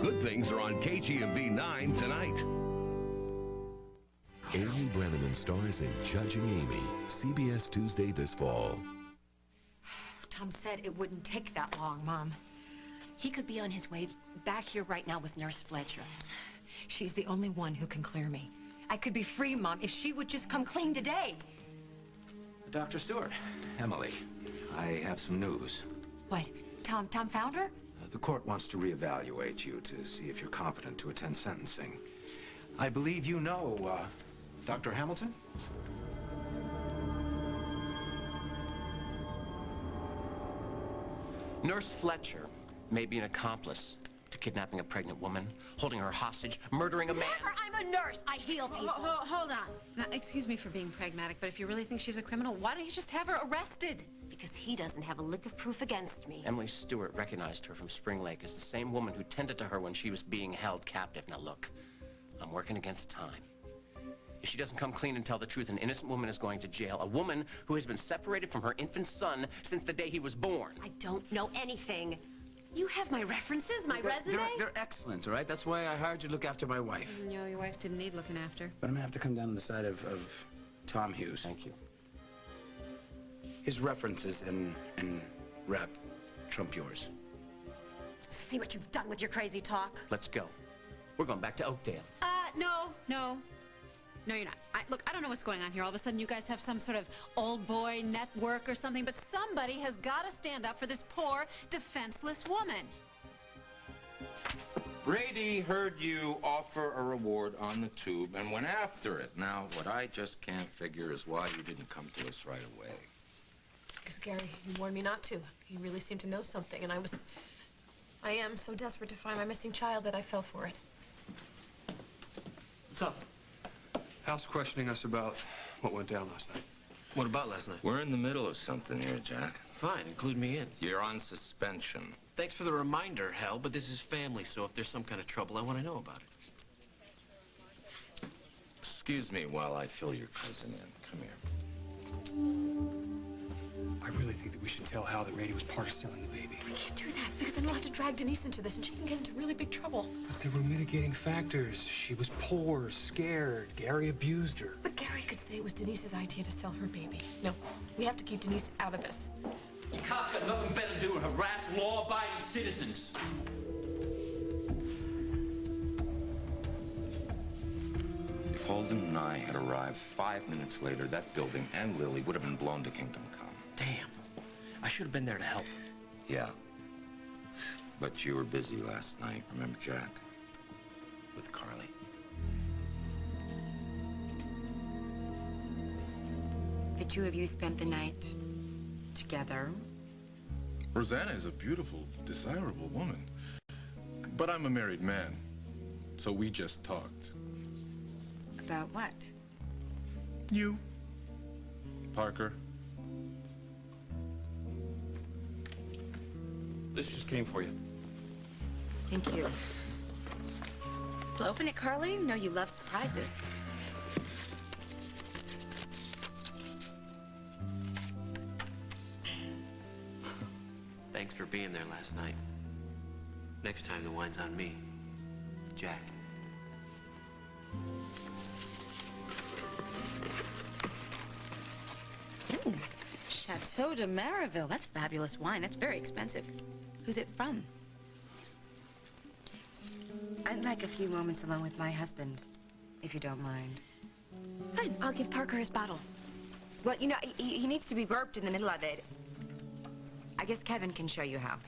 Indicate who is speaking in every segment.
Speaker 1: Good Things are on KGMB 9 tonight.
Speaker 2: Amy Brenneman stars in Judging Amy, CBS Tuesday this fall.
Speaker 3: Tom said it wouldn't take that long, Mom. He could be on his way back here right now with Nurse Fletcher. She's the only one who can clear me. I could be free, Mom, if she would just come clean today.
Speaker 4: Dr. Stewart, Emily, I have some news.
Speaker 3: What? Tom found her?
Speaker 4: The court wants to reevaluate you to see if you're competent to attend sentencing. I believe you know, Dr. Hamilton?
Speaker 5: Nurse Fletcher may be an accomplice to kidnapping a pregnant woman, holding her hostage, murdering a man.
Speaker 3: Never! I'm a nurse! I heal people!
Speaker 6: Hold on. Now, excuse me for being pragmatic, but if you really think she's a criminal, why don't you just have her arrested?
Speaker 3: Because he doesn't have a lick of proof against me.
Speaker 5: Emily Stewart recognized her from Spring Lake as the same woman who tended to her when she was being held captive. Now look, I'm working against time. If she doesn't come clean and tell the truth, an innocent woman is going to jail. A woman who has been separated from her infant son since the day he was born.
Speaker 3: I don't know anything. You have my references, my resume?
Speaker 7: They're excellent, all right? That's why I hired you to look after my wife.
Speaker 6: No, your wife didn't need looking after.
Speaker 7: But I'm gonna have to come down on the side of Tom Hughes.
Speaker 5: Thank you.
Speaker 7: His references and rep trump yours.
Speaker 3: See what you've done with your crazy talk?
Speaker 5: Let's go. We're going back to Oakdale.
Speaker 6: No. No, you're not. Look, I don't know what's going on here. All of a sudden, you guys have some sort of old boy network or something, but somebody has got to stand up for this poor, defenseless woman.
Speaker 8: Brady heard you offer a reward on the tube and went after it. Now, what I just can't figure is why you didn't come to us right away.
Speaker 9: Because, Gary, you warned me not to. You really seemed to know something, and I am so desperate to find my missing child that I fell for it.
Speaker 10: What's up? Hal's questioning us about what went down last night.
Speaker 11: What about last night?
Speaker 8: We're in the middle of something here, Jack.
Speaker 11: Fine, include me in.
Speaker 8: You're on suspension.
Speaker 11: Thanks for the reminder, Hal, but this is family, so if there's some kind of trouble, I want to know about it.
Speaker 8: Excuse me while I fill your cousin in. Come here.
Speaker 10: I really think that we should tell Hal that Rady was part of selling the baby.
Speaker 9: We can't do that, because then we'll have to drag Denise into this, and she can get into really big trouble.
Speaker 10: But there were mitigating factors. She was poor, scared. Gary abused her.
Speaker 9: But Gary could say it was Denise's idea to sell her baby. No, we have to keep Denise out of this.
Speaker 11: You cops got nothing better to do than harass law-abiding citizens.
Speaker 8: If Holden and I had arrived 5 minutes later, that building and Lily would have been blown to kingdom come.
Speaker 11: Damn. I should have been there to help.
Speaker 8: Yeah. But you were busy last night, remember, Jack?
Speaker 11: With Carly.
Speaker 3: The two of you spent the night together.
Speaker 12: Rosanna is a beautiful, desirable woman. But I'm a married man, so we just talked.
Speaker 3: About what?
Speaker 12: You. Parker.
Speaker 11: This just came for you.
Speaker 3: Thank you. Well, open it, Carly. You know you love surprises.
Speaker 11: Thanks for being there last night. Next time, the wine's on me. Jack.
Speaker 6: Ooh, Chateau de Maraville. That's fabulous wine. That's very expensive. Who's it from?
Speaker 3: I'd like a few moments alone with my husband, if you don't mind.
Speaker 9: Fine, I'll give Parker his bottle.
Speaker 3: Well, you know, he needs to be burped in the middle of it. I guess Kevin can show you how.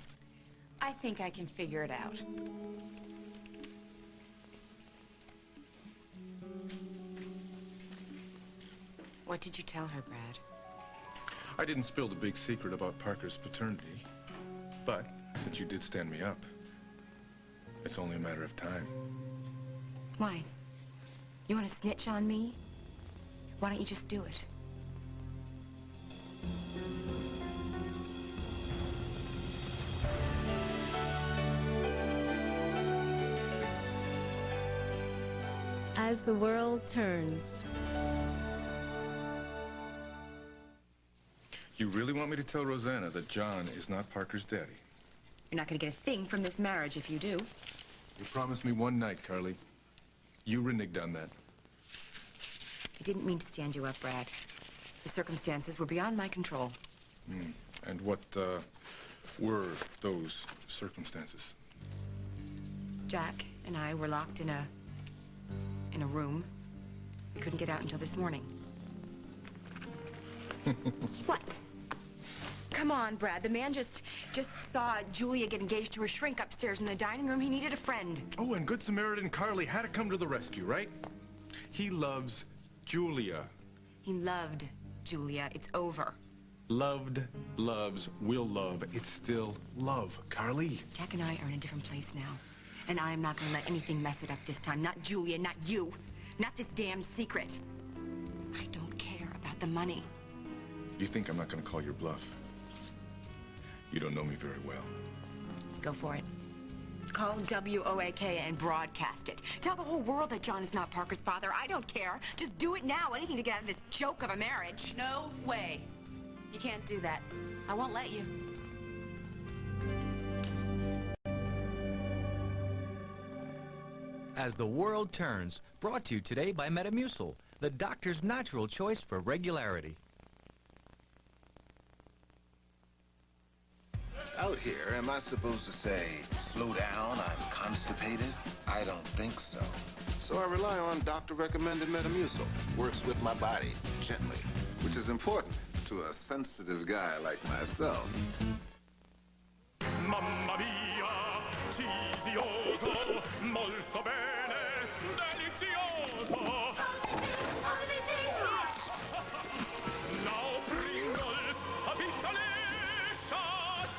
Speaker 6: I think I can figure it out.
Speaker 3: What did you tell her, Brad?
Speaker 12: I didn't spill the big secret about Parker's paternity. But since you did stand me up, it's only a matter of time.
Speaker 3: Why? You want to snitch on me? Why don't you just do it?
Speaker 13: As the world turns.
Speaker 12: You really want me to tell Rosanna that John is not Parker's daddy?
Speaker 3: You're not going to get a thing from this marriage if you do.
Speaker 12: You promised me one night, Carly. You reneged on that.
Speaker 3: I didn't mean to stand you up, Brad. The circumstances were beyond my control.
Speaker 12: And what, were those circumstances?
Speaker 3: Jack and I were locked in a room. We couldn't get out until this morning. What? Come on, Brad. The man just saw Julia get engaged to her shrink upstairs in the dining room. He needed a friend.
Speaker 12: Oh, and Good Samaritan Carly had to come to the rescue, right? He loves Julia.
Speaker 3: He loved Julia. It's over.
Speaker 12: Loved, loves, will love. It's still love, Carly.
Speaker 3: Jack and I are in a different place now. And I am not going to let anything mess it up this time. Not Julia, not you. Not this damned secret. I don't care about the money.
Speaker 12: You think I'm not going to call your bluff? You don't know me very well.
Speaker 3: Go for it. Call WOAK and broadcast it. Tell the whole world that John is not Parker's father. I don't care. Just do it now. Anything to get out of this joke of a marriage.
Speaker 6: No way. You can't do that. I won't let you.
Speaker 14: As the World Turns, brought to you today by Metamucil, the doctor's natural choice for regularity.
Speaker 15: Out here, am I supposed to say, slow down, I'm constipated? I don't think so. So I rely on doctor-recommended Metamucil. Works with my body, gently, which is important to a sensitive guy like myself.
Speaker 16: Mamma mia, cheesioso, molto bene, delizioso. Now Pringles, a pizza delicious.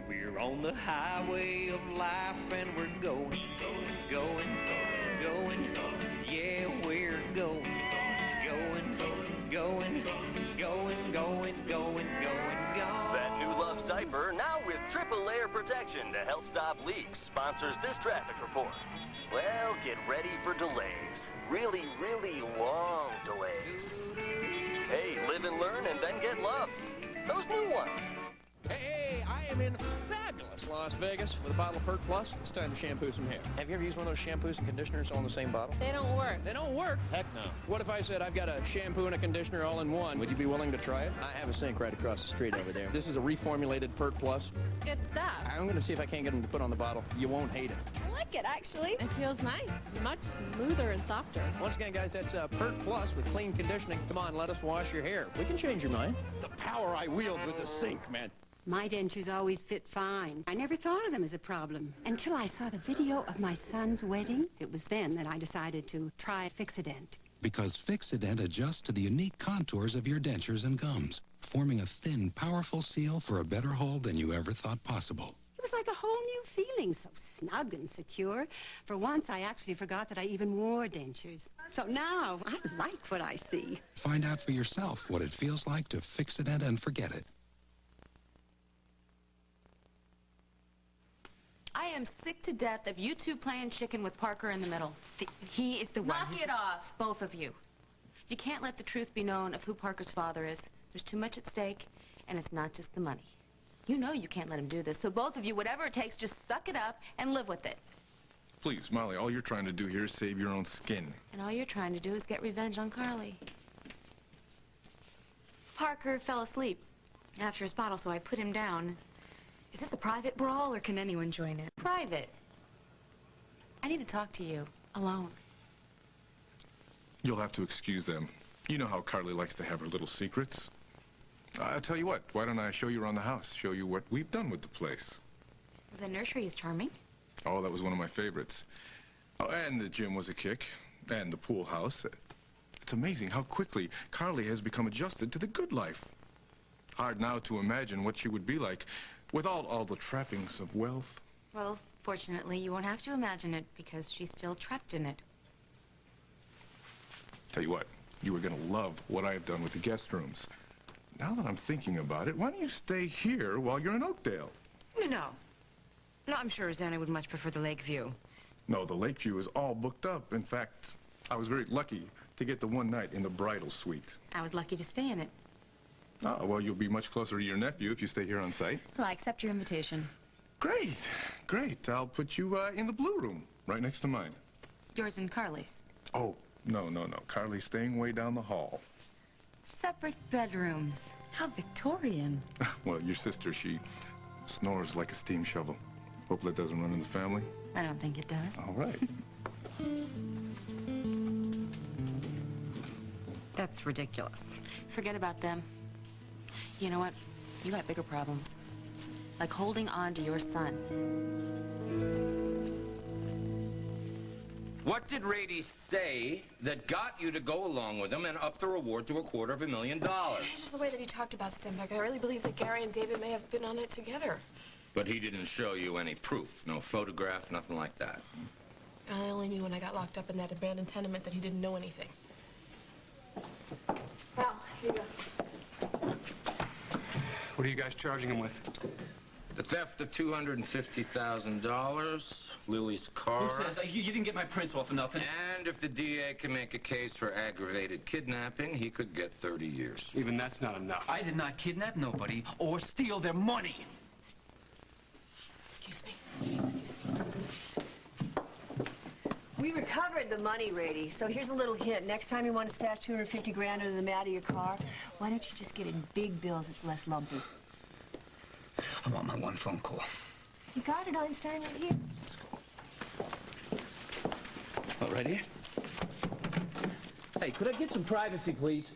Speaker 17: We're on the highway of life and we're going, yeah, we're going.
Speaker 18: That new Love's diaper, now with triple layer protection to help stop leaks, sponsors this traffic report. Well, get ready for delays. Really, really long delays. Hey, live and learn and then get Love's. Those new ones.
Speaker 19: Hey, I am in fabulous Las Vegas with a bottle of Perk Plus. It's time to shampoo some hair. Have you ever used one of those shampoos and conditioners all in the same bottle?
Speaker 6: They don't work.
Speaker 19: They don't work?
Speaker 11: Heck no.
Speaker 19: What if I said I've got a shampoo and a conditioner all in one? Would you be willing to try it? I have a sink right across the street over there. This is a reformulated Perk Plus.
Speaker 6: It's good stuff.
Speaker 19: I'm going to see if I can't get them to put on the bottle. You won't hate it.
Speaker 20: I like it, actually. It feels nice. Much smoother and softer.
Speaker 19: Once again, guys, that's Perk Plus with clean conditioning. Come on, let us wash your hair. We can change your mind. The power I wield with the sink, man.
Speaker 21: My dentures always fit fine. I never thought of them as a problem until I saw the video of my son's wedding. It was then that I decided to try Fixident.
Speaker 22: Because Fixident adjusts to the unique contours of your dentures and gums, forming a thin, powerful seal for a better hold than you ever thought possible.
Speaker 21: It was like a whole new feeling, so snug and secure. For once, I actually forgot that I even wore dentures. So now, I like what I see.
Speaker 22: Find out for yourself what it feels like to Fixident and forget it.
Speaker 6: I am sick to death of you two playing chicken with Parker in the middle.
Speaker 3: He is the one.
Speaker 6: Knock it off, both of you. You can't let the truth be known of who Parker's father is. There's too much at stake, and it's not just the money. You know you can't let him do this, so both of you, whatever it takes, just suck it up and live with it.
Speaker 12: Please, Molly, all you're trying to do here is save your own skin.
Speaker 6: And all you're trying to do is get revenge on Carly. Parker fell asleep after his bottle, so I put him down. Is this a private brawl, or can anyone join in? Private. I need to talk to you, alone.
Speaker 12: You'll have to excuse them. You know how Carly likes to have her little secrets. I'll tell you what, why don't I show you around the house, show you what we've done with the place.
Speaker 6: The nursery is charming.
Speaker 12: Oh, that was one of my favorites. Oh, and the gym was a kick, and the pool house. It's amazing how quickly Carly has become adjusted to the good life. Hard now to imagine what she would be like without all the trappings of wealth.
Speaker 6: Well, fortunately, you won't have to imagine it because she's still trapped in it.
Speaker 12: Tell you what, you are going to love what I have done with the guest rooms. Now that I'm thinking about it, why don't you stay here while you're in Oakdale?
Speaker 3: No, I'm sure Rosanna would much prefer the lake view.
Speaker 12: No, the lake view is all booked up. In fact, I was very lucky to get the one night in the bridal suite.
Speaker 6: I was lucky to stay in it.
Speaker 12: Oh, well, you'll be much closer to your nephew if you stay here on site.
Speaker 6: Well, I accept your invitation.
Speaker 12: Great, great. I'll put you in the blue room, right next to mine.
Speaker 6: Yours and Carly's.
Speaker 12: Oh, no. Carly's staying way down the hall.
Speaker 6: Separate bedrooms. How Victorian.
Speaker 12: Well, your sister, she snores like a steam shovel. Hope that doesn't run in the family.
Speaker 6: I don't think it does.
Speaker 12: All right.
Speaker 21: That's ridiculous.
Speaker 6: Forget about them. You know what? You got bigger problems. Like holding on to your son.
Speaker 8: What did Rady say that got you to go along with him and up the reward to $250,000?
Speaker 9: It's just the way that he talked about Stenbeck. I really believe that Gary and David may have been on it together.
Speaker 8: But he didn't show you any proof, no photograph, nothing like that.
Speaker 9: I only knew when I got locked up in that abandoned tenement that he didn't know anything. Well, here you go.
Speaker 10: What are you guys charging him with?
Speaker 8: The theft of $250,000, Lily's car.
Speaker 1: Who says? You didn't get my prints off of nothing.
Speaker 8: And if the DA can make a case for aggravated kidnapping, he could get 30 years.
Speaker 10: Even that's not enough.
Speaker 1: I did not kidnap nobody or steal their money.
Speaker 9: Excuse me.
Speaker 2: We recovered the money, Rady. So here's a little hint. Next time you want to stash 250 grand under the mat of your car, why don't you just get in big bills? It's less lumpy.
Speaker 1: I want my one phone call.
Speaker 2: You got it, Einstein, right here.
Speaker 1: Oh, right here? Hey, could I get some privacy, please?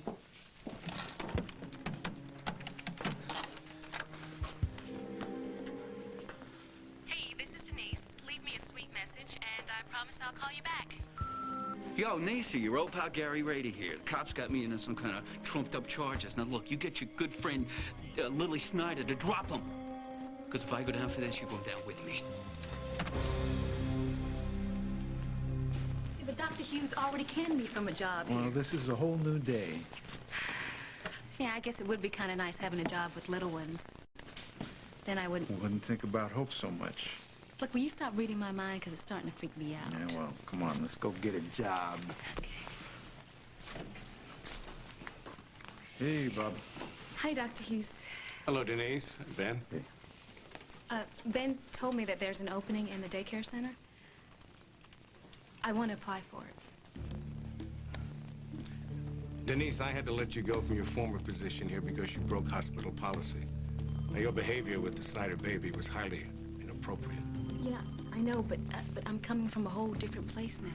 Speaker 23: Hey, this is Denise. Leave me a sweet message, and I promise I'll call you back.
Speaker 1: Yo, Nisa, your old pal Gary Rady here. The cops got me into some kind of trumped-up charges. Now, look, you get your good friend Lily Snyder to drop them. Because if I go down for this, you're going down with me.
Speaker 3: Yeah, but Dr. Hughes already canned me from a job here.
Speaker 24: Well, this is a whole new day.
Speaker 3: Yeah, I guess it would be kind of nice having a job with little ones. Then I
Speaker 24: Wouldn't think about Hope so much.
Speaker 3: Look, will you stop reading my mind? Because it's starting to freak me out.
Speaker 24: Yeah, well, come on, let's go get a job. Hey, Bob.
Speaker 13: Hi, Dr. Hughes.
Speaker 10: Hello, Denise. Ben?
Speaker 24: Hey.
Speaker 13: Ben told me that there's an opening in the daycare center. I want to apply for it.
Speaker 10: Denise, I had to let you go from your former position here because you broke hospital policy. Now, your behavior with the Snyder baby was highly inappropriate.
Speaker 13: Yeah, I know, but I'm coming from a whole different place now.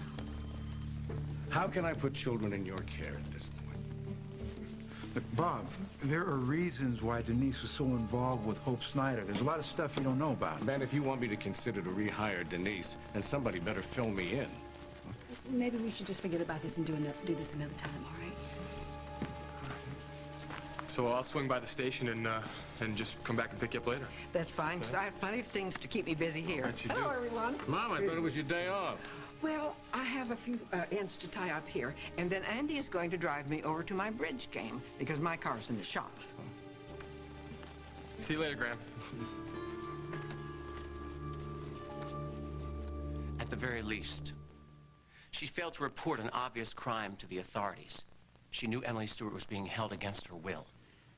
Speaker 10: How can I put children in your care at this point?
Speaker 24: But, Bob, there are reasons why Denise was so involved with Hope Snyder. There's a lot of stuff you don't know about.
Speaker 10: Ben, if you want me to consider to rehire Denise, then somebody better fill me in.
Speaker 3: Maybe we should just forget about this and do this another time, all right?
Speaker 11: So I'll swing by the station and just come back and pick you up later.
Speaker 25: That's fine, because I have plenty of things to keep me busy here.
Speaker 10: Hello,
Speaker 25: everyone.
Speaker 10: Mom, I thought it was your day off.
Speaker 25: Well, I have a few ends to tie up here, and then Andy is going to drive me over to my bridge game, because my car's in the shop.
Speaker 11: See you later, Graham.
Speaker 5: At the very least, she failed to report an obvious crime to the authorities. She knew Emily Stewart was being held against her will.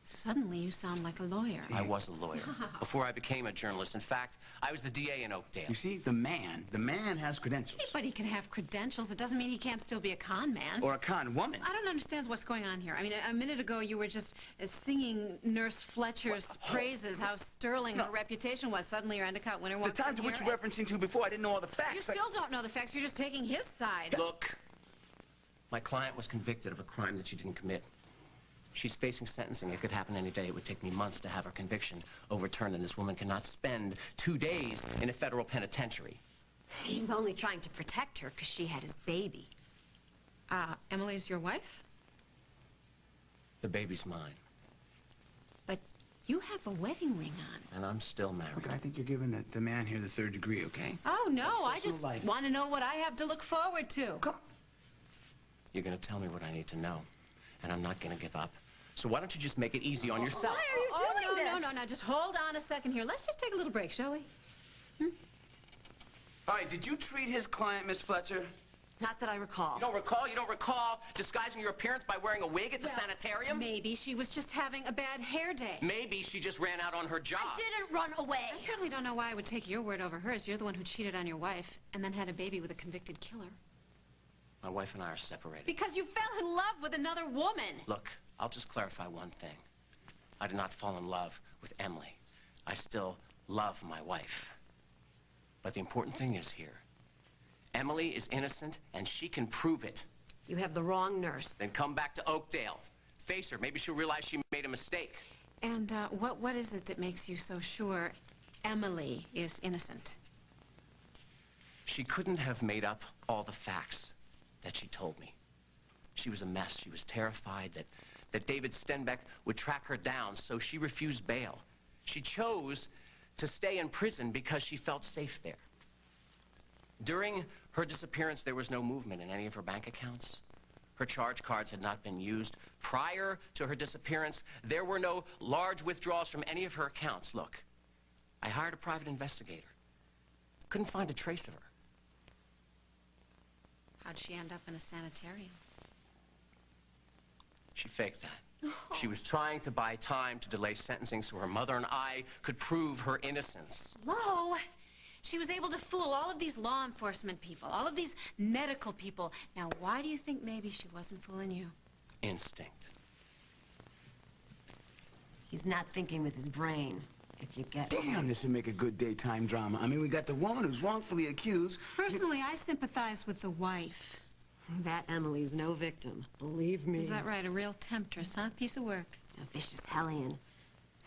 Speaker 3: Suddenly, you sound like a lawyer.
Speaker 5: I was a lawyer before I became a journalist. In fact, I was the DA in Oakdale.
Speaker 1: You see, the man has credentials.
Speaker 3: Anybody can have credentials. It doesn't mean he can't still be a con man.
Speaker 1: Or a con woman.
Speaker 3: I don't understand what's going on here. I mean, a minute ago, you were just singing Nurse Fletcher's praises, how sterling her reputation was. Suddenly, your Endicott winner walks
Speaker 1: The times
Speaker 3: in
Speaker 1: which
Speaker 3: here
Speaker 1: you're referencing to before, I didn't know all the facts.
Speaker 3: You still don't know the facts. You're just taking his side.
Speaker 5: Look, my client was convicted of a crime that she didn't commit. She's facing sentencing. It could happen any day. It would take me months to have her conviction overturned, and this woman cannot spend 2 days in a federal penitentiary.
Speaker 3: He's only trying to protect her because she had his baby. Emily's your wife?
Speaker 5: The baby's mine,
Speaker 3: But you have a wedding ring on.
Speaker 5: and I'm still married.
Speaker 1: Look, I think you're giving the man here the third degree, okay?
Speaker 3: Oh, no, I just
Speaker 1: life.
Speaker 3: want to know what I have to look forward to.
Speaker 1: Come.
Speaker 5: You're going to tell me what I need to know, and I'm not going to give up. So why don't you just make it easy on yourself?
Speaker 3: Why are you doing this? No, just hold on a second here. Let's just take a little break, shall we?
Speaker 1: All right, did you treat his client, Miss Fletcher?
Speaker 2: Not that I recall.
Speaker 5: You don't recall? You don't recall disguising your appearance by wearing a wig at the sanitarium?
Speaker 3: Maybe she was just having a bad hair day.
Speaker 5: Maybe she just ran out on her job.
Speaker 2: I didn't run away.
Speaker 3: I certainly don't know why I would take your word over hers. You're the one who cheated on your wife and then had a baby with a convicted killer.
Speaker 5: My wife and I are separated.
Speaker 3: Because you fell in love with another woman.
Speaker 5: Look, I'll just clarify one thing. I did not fall in love with Emily. I still love my wife. But the important thing is here, Emily is innocent, and she can prove it.
Speaker 2: You have the wrong nurse.
Speaker 5: Then come back to Oakdale. Face her. Maybe she'll realize she made a mistake.
Speaker 3: And what is it that makes you so sure Emily is innocent?
Speaker 5: She couldn't have made up all the facts that she told me. She was a mess. She was terrified that David Stenbeck would track her down, so she refused bail. She chose to stay in prison because she felt safe there. During her disappearance, there was no movement in any of her bank accounts. Her charge cards had not been used. Prior to her disappearance, there were no large withdrawals from any of her accounts. Look, I hired a private investigator. Couldn't find a trace of her.
Speaker 3: How'd she end up in a sanitarium?
Speaker 5: She faked that. She was trying to buy time to delay sentencing so her mother and I could prove her innocence.
Speaker 3: Hello? She was able to fool all of these law enforcement people, all of these medical people. Now, why do you think maybe she wasn't fooling you?
Speaker 5: Instinct.
Speaker 2: He's not thinking with his brain, if you get it.
Speaker 4: Damn, this would make a good daytime drama. I mean, we got the woman who's wrongfully accused.
Speaker 3: Personally, I sympathize with the wife.
Speaker 2: That Emily's no victim, believe me.
Speaker 3: Is that right? A real temptress, huh? Piece of work.
Speaker 2: A vicious hellion.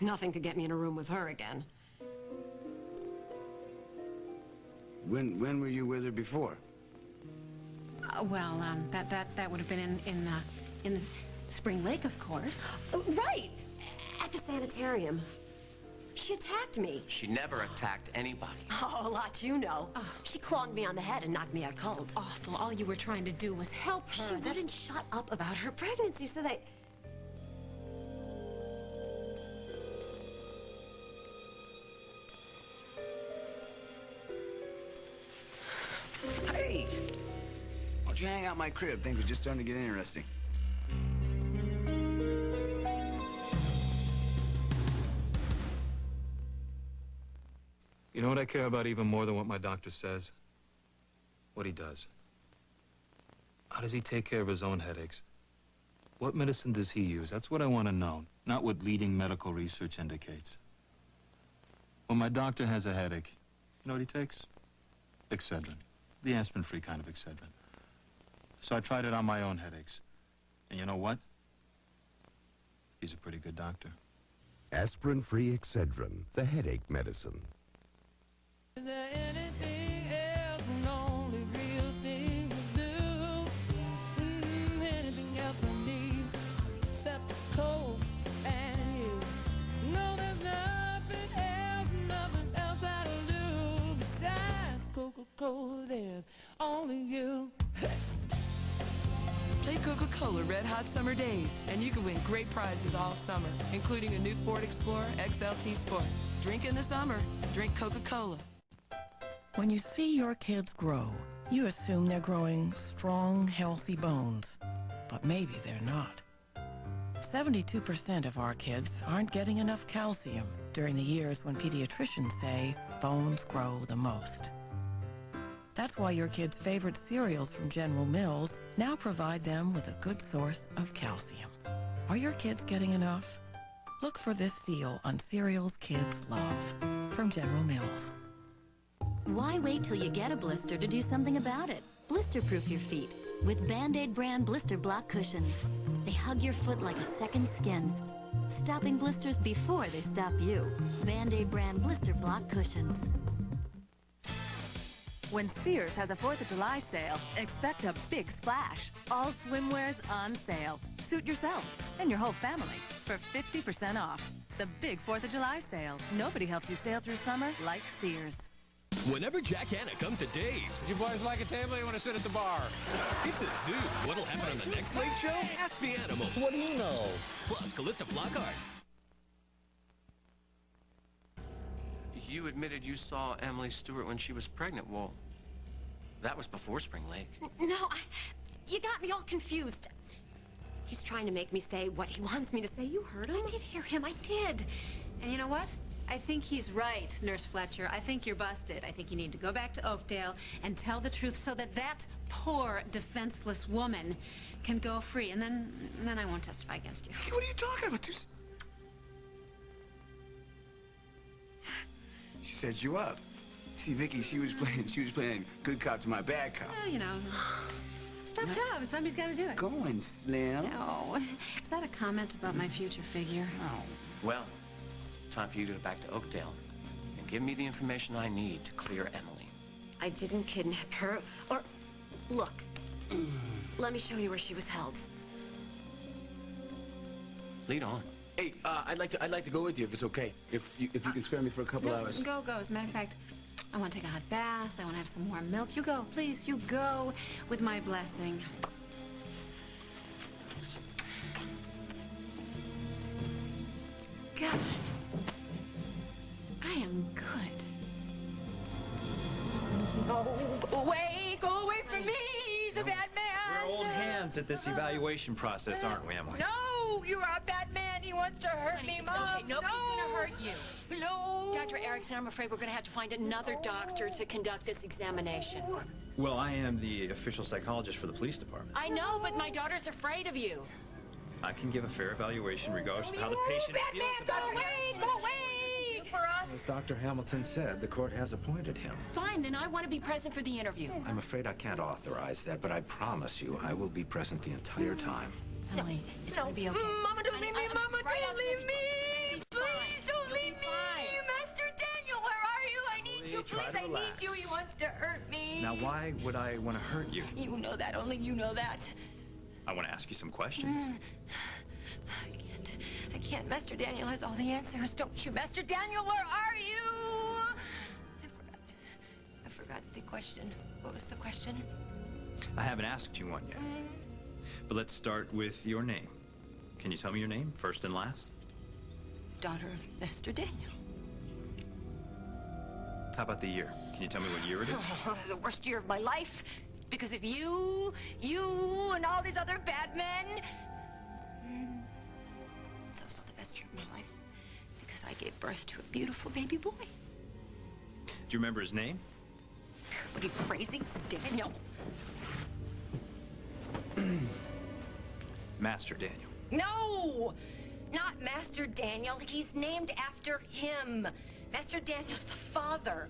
Speaker 2: Nothing could get me in a room with her again.
Speaker 4: When were you with her before?
Speaker 3: That would have been in Spring Lake, of course.
Speaker 2: Right! At the sanitarium. She attacked me.
Speaker 5: She never attacked anybody.
Speaker 2: Oh, a lot you know. She clogged me on the head and knocked me out cold.
Speaker 3: That's awful. All you were trying to do was help her.
Speaker 2: She wouldn't shut up about her pregnancy, so they...
Speaker 4: Hey! Why don't you hang out my crib? Things are just starting to get interesting.
Speaker 7: You know what I care about even more than what my doctor says? What he does. How does he take care of his own headaches? What medicine does he use? That's what I want to know, not what leading medical research indicates. When my doctor has a headache, you know what he takes? Excedrin. The aspirin-free kind of Excedrin. So I tried it on my own headaches. And you know what? He's a pretty good doctor.
Speaker 14: Aspirin-free Excedrin, the headache medicine.
Speaker 15: Is there anything else, an only real thing to do? Anything else I need except cold and you? No, there's nothing else I'll do besides Coca-Cola. There's only you.
Speaker 16: Play Coca-Cola Red Hot Summer Days, and you can win great prizes all summer, including a new Ford Explorer XLT Sport. Drink in the summer. Drink Coca-Cola.
Speaker 26: When you see your kids grow, you assume they're growing strong, healthy bones. But maybe they're not. 72% of our kids aren't getting enough calcium during the years when pediatricians say bones grow the most. That's why your kids' favorite cereals from General Mills now provide them with a good source of calcium. Are your kids getting enough? Look for this seal on cereals kids love from General Mills.
Speaker 27: Why wait till you get a blister to do something about it? Blister-proof your feet with Band-Aid brand blister block cushions. They hug your foot like a second skin, stopping blisters before they stop you. Band-Aid brand blister block cushions.
Speaker 28: When Sears has a 4th of July sale, expect a big splash. All swimwear's on sale. Suit yourself and your whole family for 50% off. The big 4th of July sale. Nobody helps you sail through summer like Sears.
Speaker 29: Whenever Jack Hanna comes to Dave's.
Speaker 19: You boys like a table or you want to sit at the bar?
Speaker 29: It's a zoo. What'll happen on the next Late Show? Ask the animals. What do you know? Plus, Callista Flockhart.
Speaker 5: You admitted you saw Emily Stewart when she was pregnant. Well, That was before Spring Lake.
Speaker 3: No, you got me all confused. He's trying to make me say what he wants me to say. You heard him? I did hear him. I did.
Speaker 6: And you know what? I think he's right, Nurse Fletcher. I think you're busted. I think you need to go back to Oakdale and tell the truth so that that poor, defenseless woman can go free. And then I won't testify against you.
Speaker 24: What are you talking about? She set you up. See, Vicky, she was playing good cop to my bad cop.
Speaker 6: Well, you know, it's a tough job, and somebody's got to do it.
Speaker 24: Going, Slim.
Speaker 6: No. Is that a comment about my future figure?
Speaker 24: No.
Speaker 5: Well, time for you to go back to Oakdale and give me the information I need to clear Emily.
Speaker 3: I didn't kidnap her. Or, look, let me show you where she was held.
Speaker 5: Lead on.
Speaker 4: Hey, I'd like to go with you if it's okay. If you can spare me for a couple hours.
Speaker 6: Go. As a matter of fact, I want to take a hot bath. I want to have some warm milk. You go, please. You go with my blessing. God. I am good.
Speaker 3: No, go away from me! He's a bad man!
Speaker 8: We're old hands at this evaluation process, aren't we, Emily?
Speaker 3: No! You're a bad man! He wants to hurt me, Mom! Okay. Nobody's gonna hurt you. No! Dr. Erickson, I'm afraid we're gonna have to find another doctor to conduct this examination.
Speaker 8: Well, I am the official psychologist for the police department.
Speaker 3: I know, but my daughter's afraid of you.
Speaker 8: I can give a fair evaluation regardless of how the patient feels about it.
Speaker 3: Go away! For us.
Speaker 24: As Dr. Hamilton said, the court has appointed him.
Speaker 3: Fine, then I want to be present for the interview.
Speaker 24: I'm afraid I can't authorize that, but I promise you I will be present the entire time.
Speaker 6: Emily, it's gonna be okay.
Speaker 3: Mama, don't leave me! Mama, don't leave me! Please don't leave me! Master Daniel, where are you? I need you, please. I need you. He wants to hurt me.
Speaker 8: Now, why would I want to hurt you?
Speaker 3: You know that. Only you know that.
Speaker 8: I want to ask you some questions.
Speaker 3: I can't. Master Daniel has all the answers, don't you? Master Daniel, where are you? I forgot the question. What was the question?
Speaker 8: I haven't asked you one yet. But let's start with your name. Can you tell me your name, first and last?
Speaker 3: Daughter of Master Daniel.
Speaker 8: How about the year? Can you tell me what year it is?
Speaker 3: The worst year of my life. Because of you, and all these other bad men. It's also the best year of my life. Because I gave birth to a beautiful baby boy.
Speaker 8: Do you remember his name?
Speaker 3: What, are you crazy? It's Daniel.
Speaker 8: Master Daniel.
Speaker 3: No! Not Master Daniel. He's named after him. Master Daniel's the father.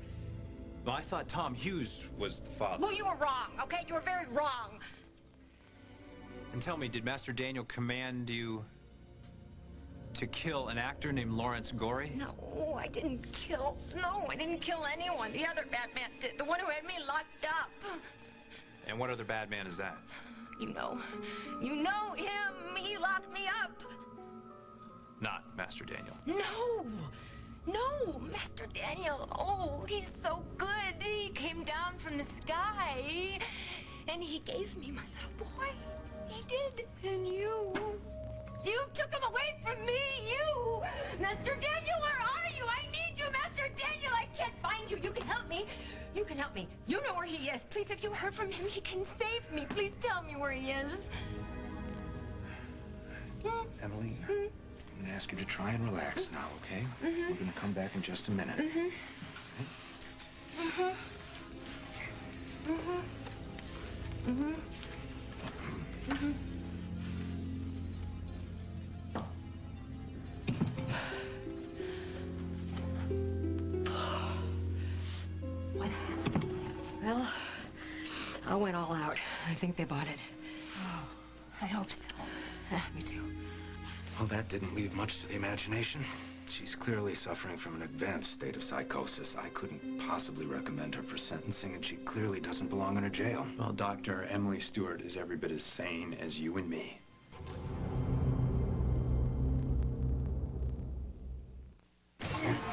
Speaker 8: Well, I thought Tom Hughes was the father.
Speaker 3: Well, you were wrong, okay? You were very wrong.
Speaker 8: And tell me, did Master Daniel command you to kill an actor named Lawrence Gorey?
Speaker 3: No, I didn't kill. No, I didn't kill anyone. The other bad man did. The one who had me locked up.
Speaker 8: And what other bad man is that?
Speaker 3: You know. You know him. He locked me up.
Speaker 8: Not Master Daniel.
Speaker 3: No, Master Daniel. Oh, he's so good. He came down from the sky, and he gave me my little boy. He did. And you took him away from me. You, Master Daniel, where are you? I need you, Master Daniel. I can't find you. You can help me. You can help me. You know where he is. Please, if you heard from him, he can save me. Please tell me where he is.
Speaker 24: Emily, I'm going to ask you to try and relax now, okay? We're going to come back in just a minute.
Speaker 3: What happened? Well, I went all out. I think they bought it. Oh, I hope so. Me too.
Speaker 24: Well, that didn't leave much to the imagination. She's clearly suffering from an advanced state of psychosis. I couldn't possibly recommend her for sentencing, and she clearly doesn't belong in a jail.
Speaker 8: Well, Dr. Emily Stewart is every bit as sane as you and me.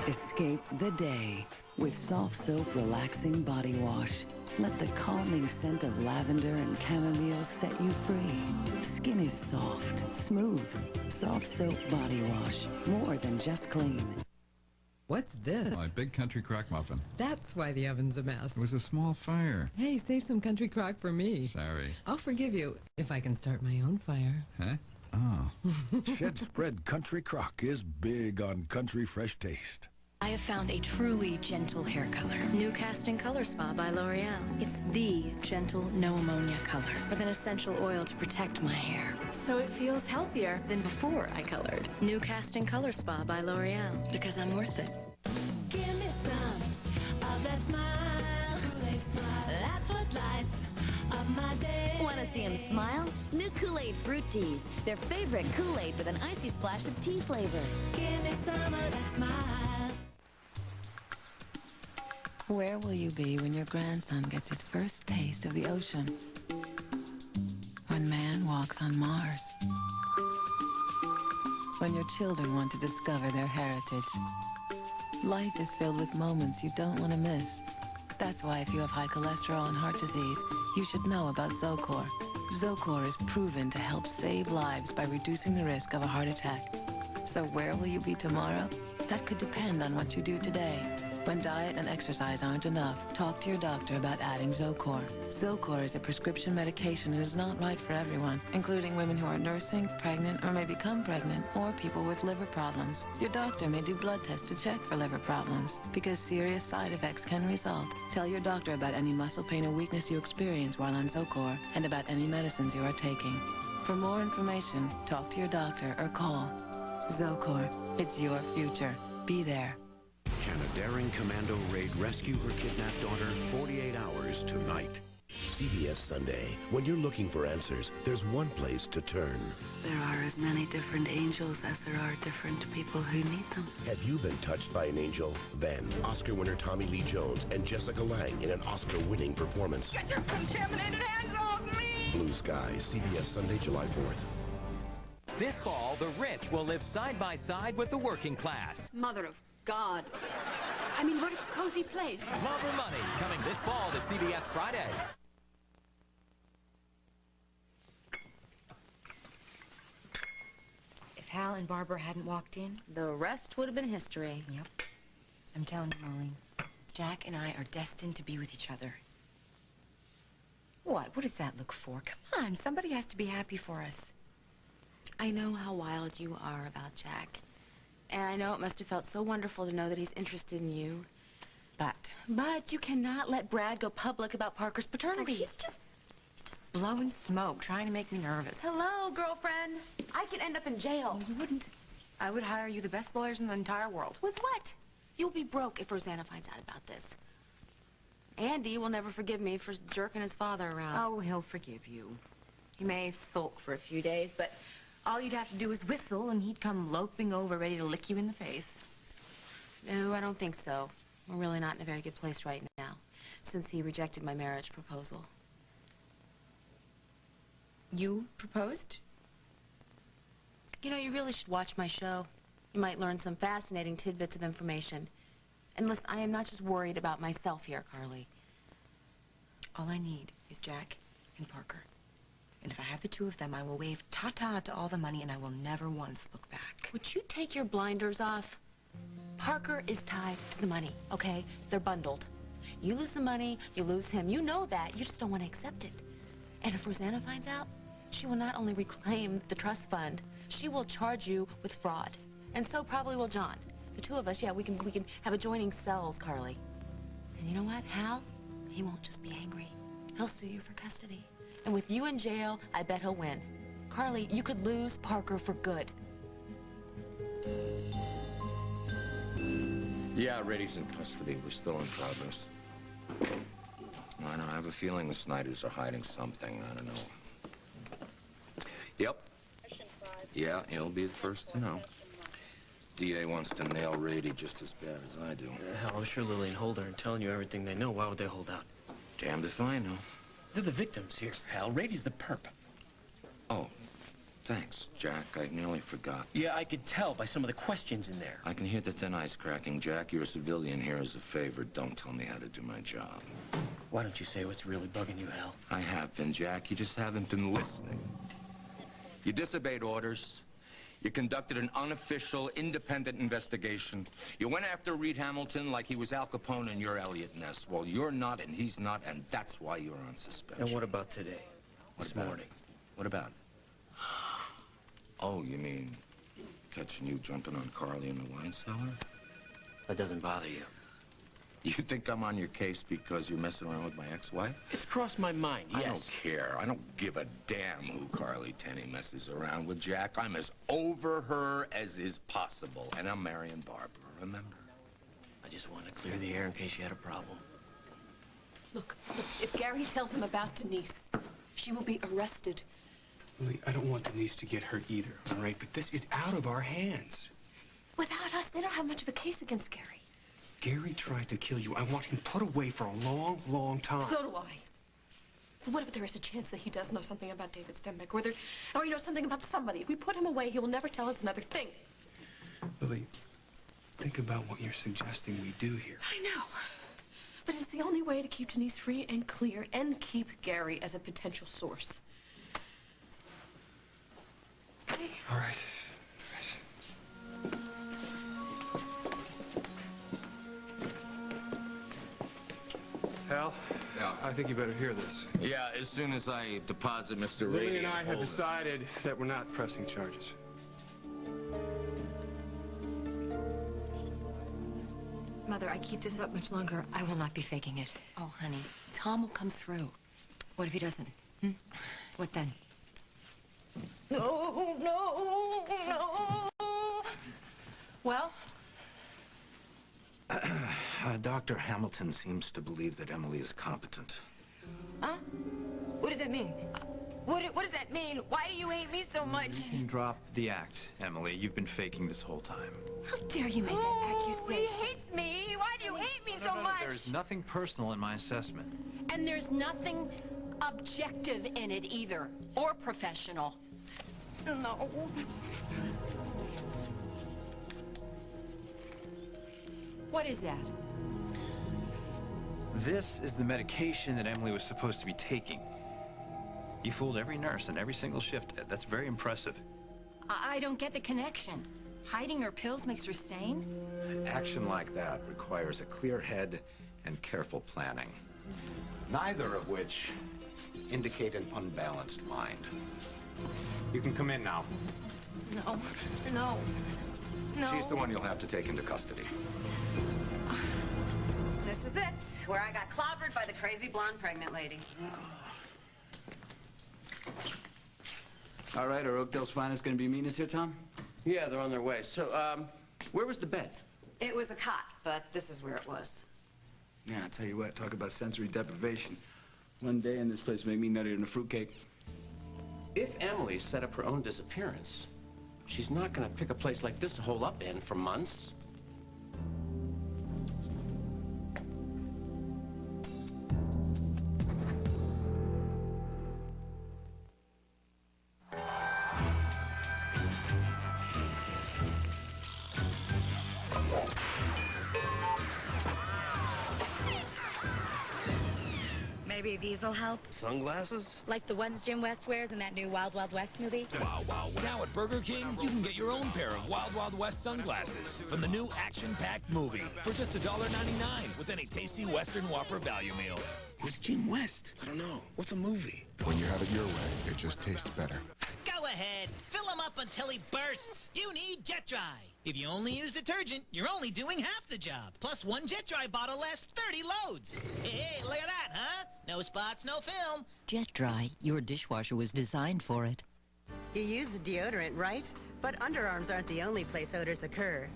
Speaker 9: Escape the day with Soft Soap Relaxing Body Wash. Let the calming scent of lavender and chamomile set you free. Skin is soft, smooth. Soft Soap Body Wash. More than just clean.
Speaker 10: What's this?
Speaker 12: My big country crock muffin.
Speaker 10: That's why the oven's a mess.
Speaker 12: It was a small fire.
Speaker 10: Hey, save some country crock for me.
Speaker 12: Sorry.
Speaker 10: I'll forgive you if I can start my own fire.
Speaker 12: Huh? Oh.
Speaker 13: Shed Spread Country Crock is big on country fresh taste.
Speaker 27: I have found a truly gentle hair color. New Casting Color Spa by L'Oreal. It's the gentle, no ammonia color with an essential oil to protect my hair. So it feels healthier than before I colored. New Casting Color Spa by L'Oreal, because I'm worth it.
Speaker 15: Give me some of that smile. That's what lights up my day.
Speaker 27: Want to see him smile? New Kool-Aid Fruit Teas. Their favorite Kool-Aid with an icy splash of tea flavor.
Speaker 15: Give me some of that smile.
Speaker 9: Where will you be when your grandson gets his first taste of the ocean? When man walks on Mars? When your children want to discover their heritage? Life is filled with moments you don't want to miss. That's why if you have high cholesterol and heart disease, you should know about Zocor. Zocor is proven to help save lives by reducing the risk of a heart attack. So where will you be tomorrow? That could depend on what you do today. When diet and exercise aren't enough, talk to your doctor about adding Zocor. Zocor is a prescription medication and is not right for everyone, including women who are nursing, pregnant, or may become pregnant, or people with liver problems. Your doctor may do blood tests to check for liver problems, because serious side effects can result. Tell your doctor about any muscle pain or weakness you experience while on Zocor, and about any medicines you are taking. For more information, talk to your doctor or call. Zocor. It's your future. Be there.
Speaker 17: Can a daring commando raid rescue her kidnapped daughter? 48 hours tonight. CBS Sunday. When you're looking for answers, there's one place to turn.
Speaker 9: There are as many different angels as there are different people who need them.
Speaker 17: Have you been touched by an angel? Then, Oscar winner Tommy Lee Jones and Jessica Lange in an Oscar-winning performance.
Speaker 15: Get your contaminated hands off me!
Speaker 17: Blue Sky, CBS Sunday, July 4th.
Speaker 18: This fall, the rich will live side by side with the working class.
Speaker 6: Mother of God. I mean, what a cozy place.
Speaker 18: Love or Money, coming this fall to CBS Friday.
Speaker 3: If Hal and Barbara hadn't walked in,
Speaker 27: The rest would have been history.
Speaker 3: Yep. I'm telling you, Molly, Jack and I are destined to be with each other. What? What does that look for? Come on, somebody has to be happy for us.
Speaker 27: I know how wild you are about Jack. And I know it must have felt so wonderful to know that he's interested in you. But you cannot let Brad go public about Parker's paternity.
Speaker 3: He's just blowing smoke, trying to make me nervous.
Speaker 27: Hello, girlfriend. I could end up in jail.
Speaker 3: You wouldn't. I would hire you the best lawyers in the entire world.
Speaker 27: With what? You'll be broke if Rosanna finds out about this. Andy will never forgive me for jerking his father around.
Speaker 3: Oh, he'll forgive you. He may sulk for a few days, but all you'd have to do is whistle and he'd come loping over ready to lick you in the face.
Speaker 27: No, I don't think so. We're really not in a very good place right now, since he rejected my marriage proposal.
Speaker 3: You proposed?
Speaker 27: You know, you really should watch my show. You might learn some fascinating tidbits of information. And listen, I am not just worried about myself here, Carly.
Speaker 3: All I need is Jack and Parker. And if I have the two of them, I will wave ta-ta to all the money and I will never once look back.
Speaker 27: Would you take your blinders off? Parker is tied to the money, okay? They're bundled. You lose the money, you lose him. You know that. You just don't want to accept it. And if Rosanna finds out, she will not only reclaim the trust fund, she will charge you with fraud. And so probably will John. The two of us, yeah, we can have adjoining cells, Carly. And you know what, Hal? He won't just be angry. He'll sue you for custody. And with you in jail, I bet he'll win. Carly, you could lose Parker for good.
Speaker 24: Yeah, Rady's in custody. We're still in progress. I know, I have a feeling the Snyders are hiding something. I don't know. Yep. Yeah, he'll be the first to know. DA wants to nail Rady just as bad as I do.
Speaker 11: Hell, I'm sure Lily and Holder are telling you everything they know. Why would they hold out?
Speaker 24: Damned if I know.
Speaker 11: They're the victims here, Hal. Rady's the perp.
Speaker 24: Oh, thanks, Jack. I nearly forgot.
Speaker 11: Yeah, I could tell by some of the questions in there.
Speaker 24: I can hear the thin ice cracking. Jack, you're a civilian here as a favor. Don't tell me how to do my job.
Speaker 11: Why don't you say what's really bugging you, Hal?
Speaker 24: I have been, Jack. You just haven't been listening. You disobeyed orders. You conducted an unofficial, independent investigation. You went after Reed Hamilton like he was Al Capone and you're Elliot Ness. Well, you're not and he's not, and that's why you're on suspension.
Speaker 11: And what about today? This morning? What about it?
Speaker 24: Oh, you mean catching you jumping on Carly in the wine cellar?
Speaker 11: That doesn't bother you?
Speaker 24: You think I'm on your case because you're messing around with my ex-wife?
Speaker 11: It's crossed my mind, yes.
Speaker 24: I don't care. I don't give a damn who Carly Tenney messes around with, Jack. I'm as over her as is possible. And I'm marrying Barbara, remember?
Speaker 11: I just wanted to clear the air in case you had a problem.
Speaker 3: Look, if Gary tells them about Denise, she will be arrested.
Speaker 1: Lily, I don't want Denise to get hurt either, all right? But this is out of our hands.
Speaker 3: Without us, they don't have much of a case against Gary.
Speaker 1: Gary tried to kill you. I want him put away for a long, long time.
Speaker 3: So do I. But what if there is a chance that he does know something about David Stenbeck, or he knows something about somebody? If we put him away, he will never tell us another thing.
Speaker 1: Lily, think about what you're suggesting we do here.
Speaker 3: I know. But it's the only way to keep Denise free and clear and keep Gary as a potential source. Okay?
Speaker 1: All right. Hal?
Speaker 24: Yeah.
Speaker 1: I think you better hear this.
Speaker 24: Yeah, as soon as I deposit Mr.
Speaker 1: Lily
Speaker 24: Rady
Speaker 1: and I have
Speaker 24: hold it.
Speaker 1: decided that we're not pressing charges.
Speaker 3: Mother, I keep this up much longer, I will not be faking it. Oh, honey, Tom will come through. What if he doesn't? What then? No, no, no. Well?
Speaker 24: Dr. Hamilton seems to believe that Emily is competent.
Speaker 3: Huh? What does that mean? What does that mean? Why do you hate me so much?
Speaker 8: You can drop the act, Emily. You've been faking this whole time.
Speaker 3: How dare you make that accusation?
Speaker 2: He hates me. Why do you hate me so much?
Speaker 8: There's nothing personal in my assessment.
Speaker 3: And there's nothing objective in it either, or professional. No. What is that?
Speaker 8: This is the medication that Emily was supposed to be taking. You fooled every nurse in every single shift. That's very impressive.
Speaker 3: I don't get the connection. Hiding her pills makes her sane?
Speaker 24: Action like that requires a clear head and careful planning, neither of which indicate an unbalanced mind. You can come in now.
Speaker 3: No, no, no.
Speaker 24: She's the one you'll have to take into custody.
Speaker 7: This is it, where I got clobbered by the crazy blonde pregnant lady.
Speaker 4: All right, our Oakdale's finest gonna be mean us here, Tom?
Speaker 11: Yeah, they're on their way. So, where was the bed?
Speaker 7: It was a cot, but this is where it was.
Speaker 4: Yeah, I'll tell you what, talk about sensory deprivation. One day in this place make me nuttier than a fruitcake.
Speaker 5: If Emily set up her own disappearance, she's not gonna pick a place like this to hole up in for months.
Speaker 14: Maybe these'll help.
Speaker 11: Sunglasses?
Speaker 14: Like the ones Jim West wears in that new Wild Wild West movie.
Speaker 20: Wow, wow, wow. Now at Burger King, you can get your own pair of Wild Wild West sunglasses from the new action-packed movie for just $1.99 with any tasty Western Whopper value meal.
Speaker 13: Who's Jim West? I don't know. What's a movie?
Speaker 21: When you have it your way, it just tastes better.
Speaker 22: Go ahead. Fill him up until he bursts. You need Jet Dry. If you only use detergent, you're only doing half the job. Plus, one Jet Dry bottle lasts 30 loads. Hey, look at that, huh? No spots, no film.
Speaker 23: Jet Dry, your dishwasher was designed for it.
Speaker 25: You use deodorant, right? But underarms aren't the only place odors occur.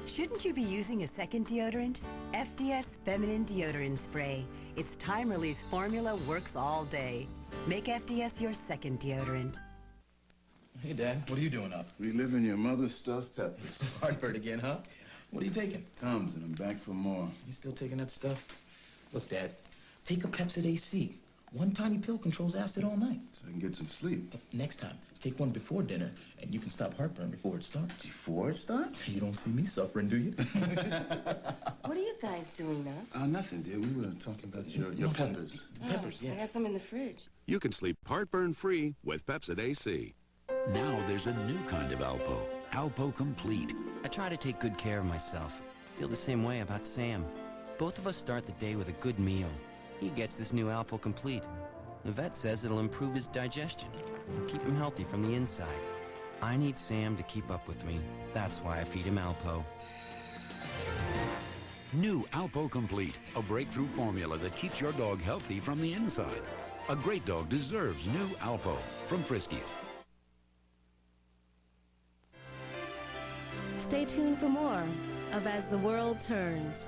Speaker 30: Shouldn't you be using a second deodorant? FDS Feminine Deodorant Spray. Its time-release formula works all day. Make FDS your second deodorant.
Speaker 31: Hey, Dad, what are you doing up?
Speaker 21: Reliving your mother's stuffed peppers.
Speaker 31: Heartburn again, huh? What are you taking?
Speaker 21: Tums, and I'm back for more.
Speaker 31: You still taking that stuff? Look, Dad, take a Pepsid AC. One tiny pill controls acid all night.
Speaker 21: So I can get some sleep.
Speaker 31: Next time, take one before dinner, and you can stop heartburn before it starts.
Speaker 21: Before it starts?
Speaker 31: You don't see me suffering, do you?
Speaker 32: What are you guys doing now?
Speaker 21: Nothing, dear. We were talking about your peppers.
Speaker 31: Peppers, yeah.
Speaker 32: I got some in the fridge.
Speaker 33: You can sleep heartburn-free with Pepsid AC.
Speaker 13: Now there's a new kind of Alpo, Alpo Complete.
Speaker 6: I try to take good care of myself. I feel the same way about Sam. Both of us start the day with a good meal. He gets this new Alpo Complete. The vet says it'll improve his digestion and keep him healthy from the inside. I need Sam to keep up with me. That's why I feed him Alpo.
Speaker 13: New Alpo Complete, a breakthrough formula that keeps your dog healthy from the inside. A great dog deserves new Alpo from Friskies.
Speaker 9: Stay tuned for more of As the World Turns.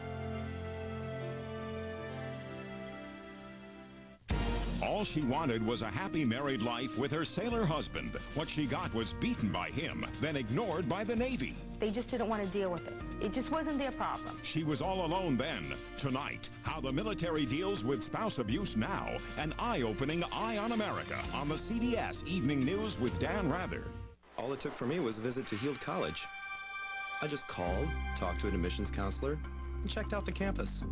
Speaker 10: All she wanted was a happy married life with her sailor husband. What she got was beaten by him, then ignored by the Navy.
Speaker 12: They just didn't want to deal with it. It just wasn't their problem.
Speaker 10: She was all alone then. Tonight, how the military deals with spouse abuse now. An eye-opening Eye on America on the CBS Evening News with Dan Rather.
Speaker 15: All it took for me was a visit to Heald College. I just called, talked to an admissions counselor, and checked out the campus.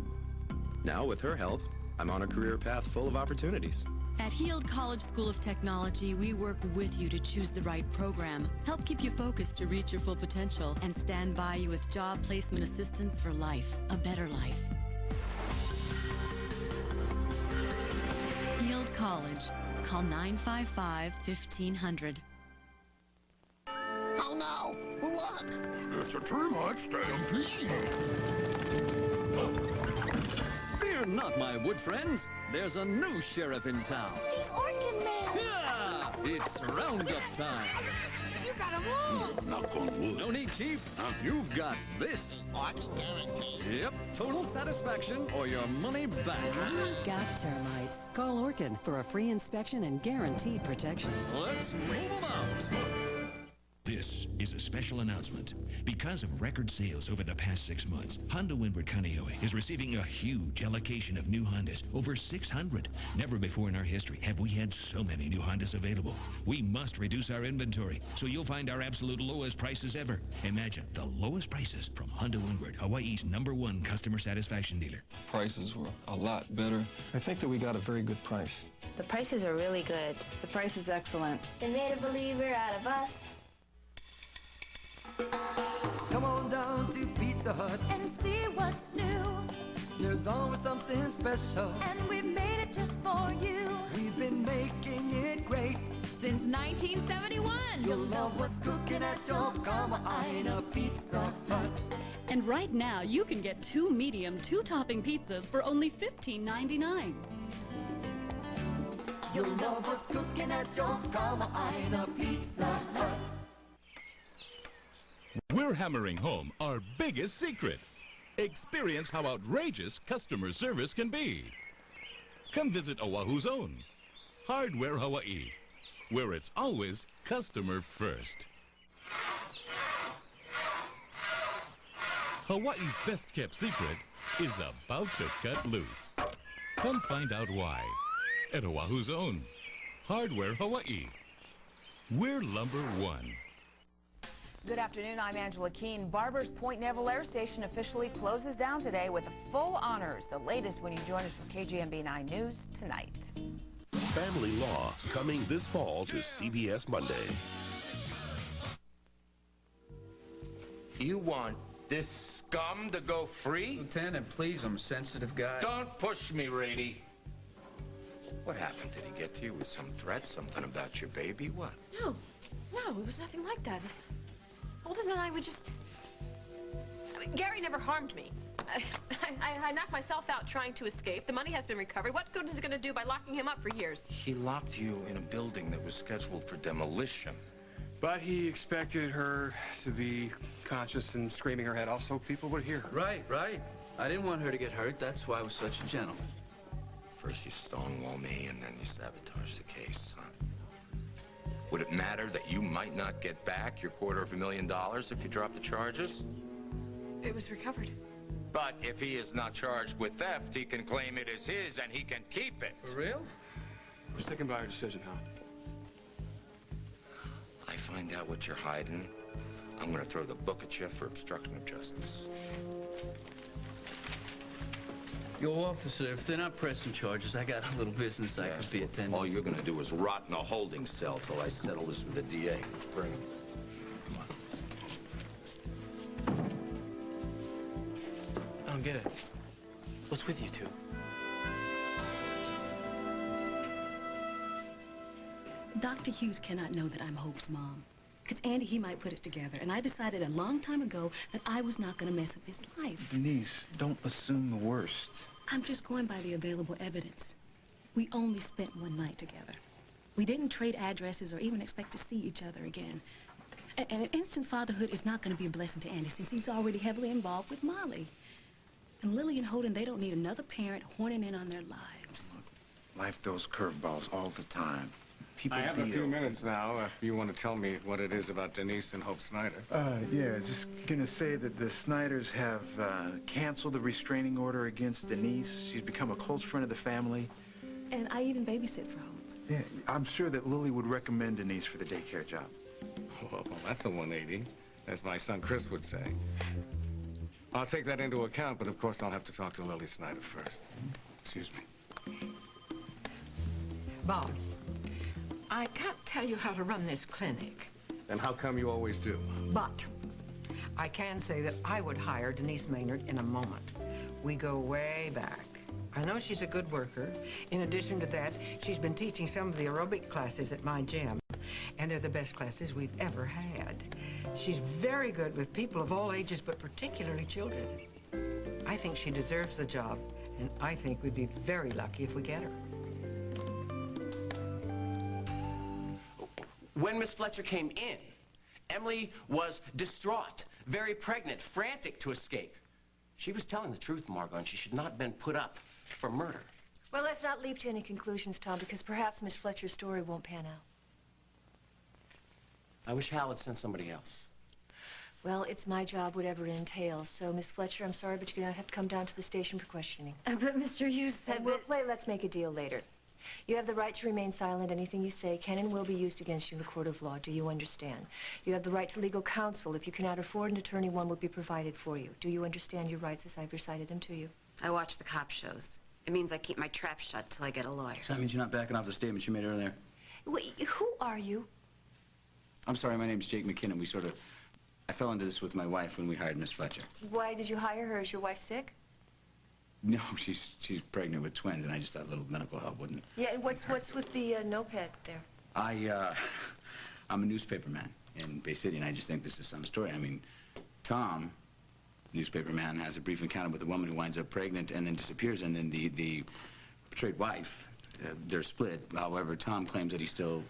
Speaker 15: Now, with her help, I'm on a career path full of opportunities.
Speaker 16: At Heald College School of Technology, we work with you to choose the right program, help keep you focused to reach your full potential, and stand by you with job placement assistance for life, a better life. Heald College. Call 955-1500.
Speaker 17: Oh no! Look!
Speaker 13: It's a termite stampede.
Speaker 18: Fear not, my wood friends. There's a new sheriff in town.
Speaker 2: The Orkin Man!
Speaker 18: Yeah! It's roundup time.
Speaker 2: You got them all!
Speaker 13: Knock on wood.
Speaker 18: No need, Chief. You've got this.
Speaker 2: Oh, I can guarantee.
Speaker 18: Yep. Total satisfaction or your money back.
Speaker 19: Got termites. Call Orkin for a free inspection and guaranteed protection.
Speaker 18: Let's roll them out.
Speaker 26: This is a special announcement. Because of record sales over the past 6 months, Honda Windward Kaneohe is receiving a huge allocation of new Hondas, over 600. Never before in our history have we had so many new Hondas available. We must reduce our inventory, so you'll find our absolute lowest prices ever. Imagine the lowest prices from Honda Windward, Hawaii's #1 customer satisfaction dealer.
Speaker 28: Prices were a lot better. I think that we got a very good price.
Speaker 12: The prices are really good. The price is excellent.
Speaker 2: They made a believer out of us.
Speaker 29: Come on down to Pizza Hut
Speaker 2: And see what's new.
Speaker 29: There's always something special,
Speaker 2: And we've made it just for you.
Speaker 29: We've been making it great
Speaker 16: since 1971.
Speaker 29: You'll love what's cooking at your Kamaina Pizza Hut.
Speaker 16: And right now, you can get 2 medium, 2-topping pizzas for only $15.99.
Speaker 29: You'll love what's cooking at your Kamaina Pizza Hut.
Speaker 33: We're hammering home our biggest secret. Experience how outrageous customer service can be. Come visit Oahu's own, Hardware Hawaii, where it's always customer first. Hawaii's best-kept secret is about to cut loose. Come find out why at Oahu's own, Hardware Hawaii. We're #1.
Speaker 34: Good afternoon, I'm Angela Keene. Barbers Point Naval Air Station officially closes down today with full honors. The latest when you join us for KGMB 9 News tonight.
Speaker 35: Family Law, coming this fall to CBS Monday.
Speaker 24: You want this scum to go free?
Speaker 36: Lieutenant, please, I'm a sensitive guy.
Speaker 24: Don't push me, Rady. What happened? Did he get to you with some threat? Something about your baby? What?
Speaker 3: No, it was nothing like that. Holden and I would just... Gary never harmed me. I knocked myself out trying to escape. The money has been recovered. What good is it going to do by locking him up for years?
Speaker 24: He locked you in a building that was scheduled for demolition.
Speaker 1: But he expected her to be conscious and screaming her head off so people would hear her.
Speaker 36: Right. I didn't want her to get hurt. That's why I was such a gentleman.
Speaker 24: First you stonewall me, and then you sabotage the case, huh? Would it matter that you might not get back your $250,000 if you drop the charges?
Speaker 3: It was recovered.
Speaker 24: But if he is not charged with theft, he can claim it as his and he can keep it.
Speaker 36: For real?
Speaker 1: We're sticking by our decision, huh?
Speaker 24: I find out what you're hiding, I'm gonna throw the book at you for obstruction of justice.
Speaker 36: Yo, officer, if they're not pressing charges, I got a little business I could be attending.
Speaker 24: All you're gonna do is rot in a holding cell till I settle this with the DA. Bring him.
Speaker 36: I don't get it. What's with you two?
Speaker 19: Dr. Hughes cannot know that I'm Hope's mom. Because Andy, he might put it together. And I decided a long time ago that I was not going to mess up his life.
Speaker 4: Denise, don't assume the worst.
Speaker 19: I'm just going by the available evidence. We only spent one night together. We didn't trade addresses or even expect to see each other again. And an instant fatherhood is not going to be a blessing to Andy since he's already heavily involved with Molly. And Lily and Holden, they don't need another parent horning in on their lives.
Speaker 4: Life throws curveballs all the time. People
Speaker 1: I have a
Speaker 4: deal.
Speaker 1: few minutes now if you want to tell me what it is about Denise and Hope Snyder.
Speaker 4: Yeah, just gonna say that the Snyders have canceled the restraining order against Denise. She's become a close friend of the family.
Speaker 19: And I even babysit for Hope.
Speaker 4: Yeah, I'm sure that Lily would recommend Denise for the daycare job.
Speaker 1: Well, that's a 180, as my son Chris would say. I'll take that into account, but of course I'll have to talk to Lily Snyder first. Excuse me.
Speaker 5: Bob, I can't tell you how to run this clinic.
Speaker 1: Then how come you always do?
Speaker 5: But I can say that I would hire Denise Maynard in a moment. We go way back. I know she's a good worker. In addition to that, she's been teaching some of the aerobic classes at my gym, and they're the best classes we've ever had. She's very good with people of all ages, but particularly children. I think she deserves the job, and I think we'd be very lucky if we get her.
Speaker 7: When Miss Fletcher came in, Emily was distraught, very pregnant, frantic to escape. She was telling the truth, Margot, and she should not have been put up for murder.
Speaker 3: Well, let's not leap to any conclusions, Tom, because perhaps Miss Fletcher's story won't pan out.
Speaker 7: I wish Hal had sent somebody else.
Speaker 3: Well, it's my job, whatever it entails. So, Miss Fletcher, I'm sorry, but you're going to have to come down to the station for questioning.
Speaker 2: But Mr. Hughes said
Speaker 3: And we'll play Let's Make a Deal later. You have the right to remain silent. Anything you say can and will be used against you in a court of law. Do you understand? You have the right to legal counsel. If you cannot afford an attorney, one will be provided for you. Do you understand your rights as I've recited them to you?
Speaker 8: I watch the cop shows. It means I keep my trap shut till I get a lawyer.
Speaker 36: So that means you're not backing off the statement you made earlier?
Speaker 3: Wait, who are you?
Speaker 36: I'm sorry, my name's Jake McKinnon. I fell into this with my wife when we hired Miss Fletcher.
Speaker 3: Why did you hire her? Is your wife sick?
Speaker 36: No, she's pregnant with twins, and I just thought a little medical help wouldn't.
Speaker 3: Yeah, and what's with the notepad there?
Speaker 36: I'm a newspaperman in Bay City, and I just think this is some story. I mean, Tom, newspaperman, has a brief encounter with a woman who winds up pregnant and then disappears, and then the betrayed wife, they're split. However, Tom claims that he still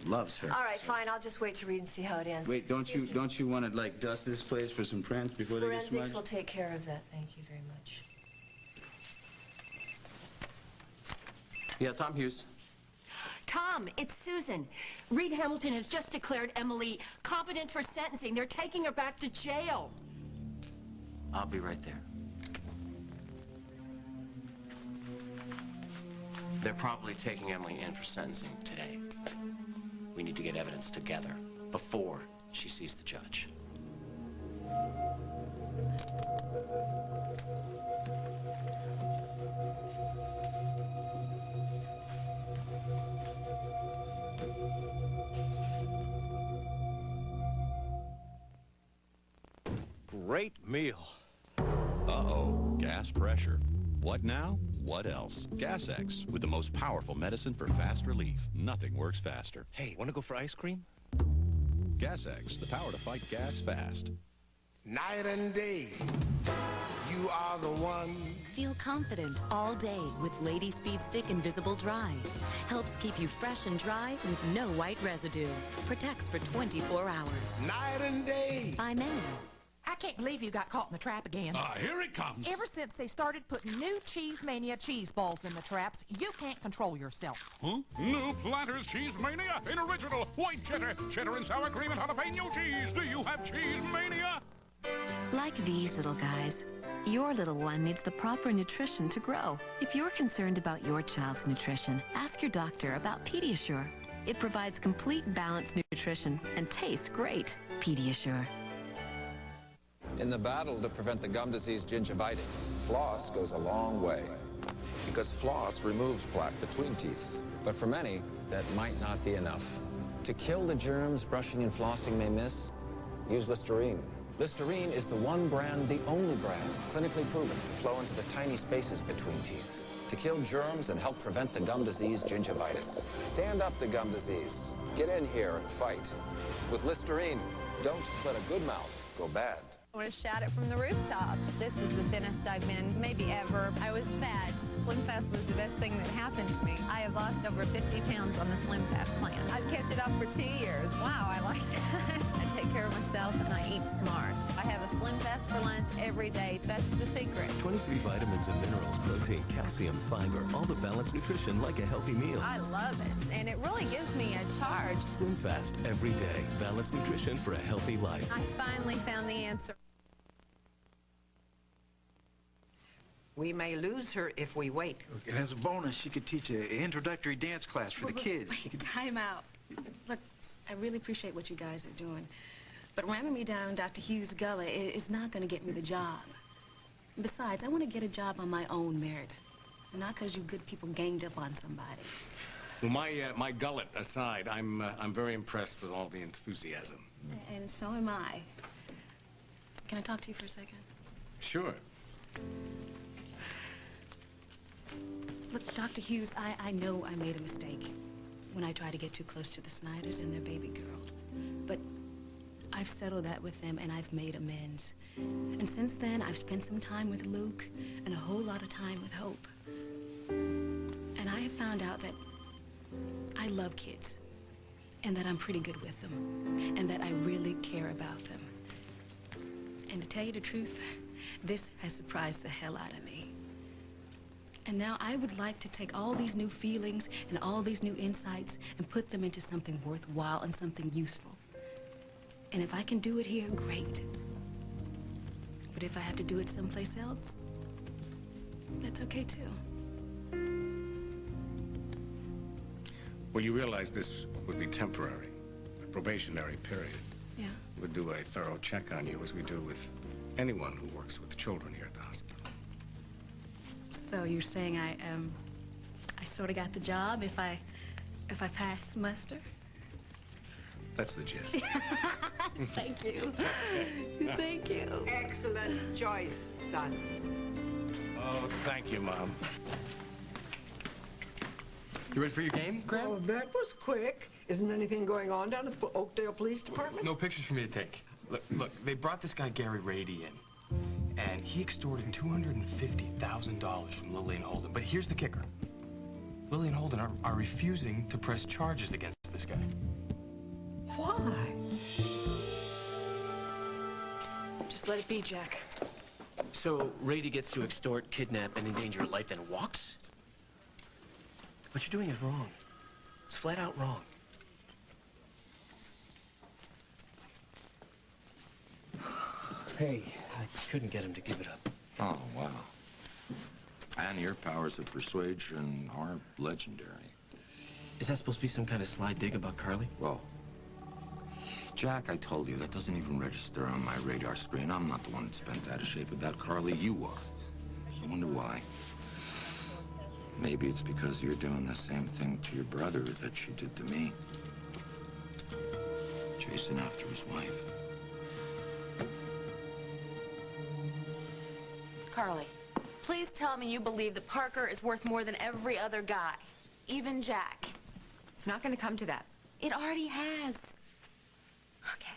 Speaker 36: loves her.
Speaker 3: All right, fine. I'll just wait to read and see how it ends.
Speaker 36: Wait, don't you want to like dust this place for some prints before they get smudged?
Speaker 3: Forensics will take care of that. Thank you very much.
Speaker 7: Yeah, Tom Hughes.
Speaker 3: Tom, it's Susan. Reed Hamilton has just declared Emily competent for sentencing. They're taking her back to jail.
Speaker 7: I'll be right there. They're probably taking Emily in for sentencing today. We need to get evidence together before she sees the judge.
Speaker 33: Great meal. Uh-oh, gas pressure. What now? What else? Gas X, with the most powerful medicine for fast relief. Nothing works faster.
Speaker 18: Hey, want to go for ice cream?
Speaker 33: Gas X, the power to fight gas fast.
Speaker 11: Night and day, you are the one.
Speaker 16: Feel confident all day with Lady Speed Stick Invisible Dry. Helps keep you fresh and dry with no white residue. Protects for 24 hours.
Speaker 11: Night and day.
Speaker 16: By men.
Speaker 14: I can't believe you got caught in the trap again.
Speaker 33: Here it comes.
Speaker 14: Ever since they started putting new Cheese Mania cheese balls in the traps, you can't control yourself.
Speaker 33: Huh? New Planters Cheese Mania in original white cheddar, cheddar and sour cream and jalapeno cheese. Do you have Cheese Mania?
Speaker 16: Like these little guys, your little one needs the proper nutrition to grow. If you're concerned about your child's nutrition, ask your doctor about Pediasure. It provides complete balanced nutrition and tastes great. Pediasure.
Speaker 6: In the battle to prevent the gum disease gingivitis, floss goes a long way. Because floss removes plaque between teeth. But for many, that might not be enough. To kill the germs brushing and flossing may miss, use Listerine. Listerine is the one brand, the only brand, clinically proven to flow into the tiny spaces between teeth. To kill germs and help prevent the gum disease gingivitis. Stand up to gum disease. Get in here and fight. With Listerine, don't let a good mouth go bad.
Speaker 9: I want to shout it from the rooftops. This is the thinnest I've been, maybe ever. I was fat. Slim Fast was the best thing that happened to me. I have lost over 50 pounds on the Slim Fast plan. I've kept it up for 2 years. Wow, I like that. I take care of myself and I eat smart. I have a Slim Fast for lunch every day. That's the secret.
Speaker 10: 23 vitamins and minerals, protein, calcium, fiber, all the balanced nutrition like a healthy meal.
Speaker 9: I love it, and it really gives me a charge.
Speaker 10: Slim Fast every day. Balanced nutrition for a healthy life.
Speaker 9: I finally found the answer.
Speaker 5: We may lose her if we wait.
Speaker 4: And as a bonus, she could teach an introductory dance class for the kids.
Speaker 19: Wait, time out. Look, I really appreciate what you guys are doing. But ramming me down Dr. Hughes' gully is not going to get me the job. Besides, I want to get a job on my own merit. Not because you good people ganged up on somebody.
Speaker 1: Well, my gullet aside, I'm very impressed with all the enthusiasm.
Speaker 19: And so am I. Can I talk to you for a second?
Speaker 1: Sure.
Speaker 19: Look, Dr. Hughes, I know I made a mistake when I tried to get too close to the Snyders and their baby girl. But I've settled that with them, and I've made amends. And since then, I've spent some time with Luke and a whole lot of time with Hope. And I have found out that I love kids, and that I'm pretty good with them, and that I really care about them. And to tell you the truth, this has surprised the hell out of me. And now I would like to take all these new feelings and all these new insights and put them into something worthwhile and something useful. And if I can do it here, great. But if I have to do it someplace else, that's okay too.
Speaker 1: Well, you realize this would be temporary, a probationary period.
Speaker 19: Yeah.
Speaker 1: We'll do a thorough check on you, as we do with anyone who works with children here at the hospital.
Speaker 19: So you're saying I sort of got the job if I pass muster?
Speaker 1: That's the gist.
Speaker 19: Thank you. Thank you.
Speaker 5: Excellent choice, son.
Speaker 1: Oh, thank you, Mom.
Speaker 13: You ready for your game, Graham?
Speaker 5: Oh, that was quick. Isn't anything going on down at the Oakdale Police Department?
Speaker 13: No pictures for me to take. Look, they brought this guy Gary Rady in, and he extorted $250,000 from Lillian Holden. But here's the kicker. Lillian Holden are refusing to press charges against this guy.
Speaker 5: Why?
Speaker 3: Just let it be, Jack.
Speaker 7: So Rady gets to extort, kidnap, and endanger life, then walks? What you're doing is wrong. It's flat out wrong. Hey, I couldn't get him to give it up.
Speaker 24: Oh, wow. And your powers of persuasion are legendary.
Speaker 7: Is that supposed to be some kind of sly dig about Carly?
Speaker 24: Well, Jack, I told you, that doesn't even register on my radar screen. I'm not the one that's bent out of shape about Carly. You are. I wonder why. Maybe it's because you're doing the same thing to your brother that you did to me. Chasing after his wife.
Speaker 2: Carly, please tell me you believe that Parker is worth more than every other guy, even Jack.
Speaker 3: It's not going to come to that.
Speaker 2: It already has. Okay.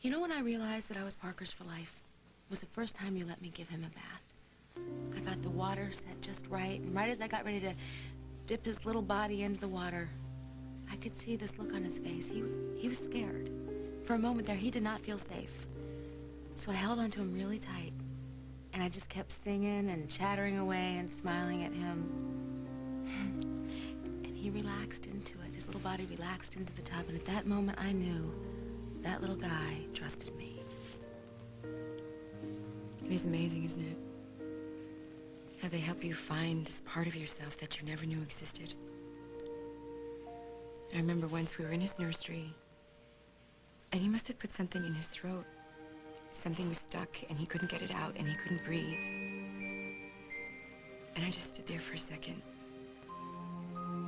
Speaker 2: You know when I realized that I was Parker's for life? It was the first time you let me give him a bath. I got the water set just right, and right as I got ready to dip his little body into the water, I could see this look on his face. He was scared. For a moment there, he did not feel safe. So I held onto him really tight, and I just kept singing and chattering away and smiling at him. And he relaxed into it. His little body relaxed into the tub, and at that moment I knew that little guy trusted me.
Speaker 3: It is amazing, isn't it? How they help you find this part of yourself that you never knew existed. I remember once we were in his nursery, and he must have put something in his throat. Something was stuck, and he couldn't get it out, and he couldn't breathe. And I just stood there for a second,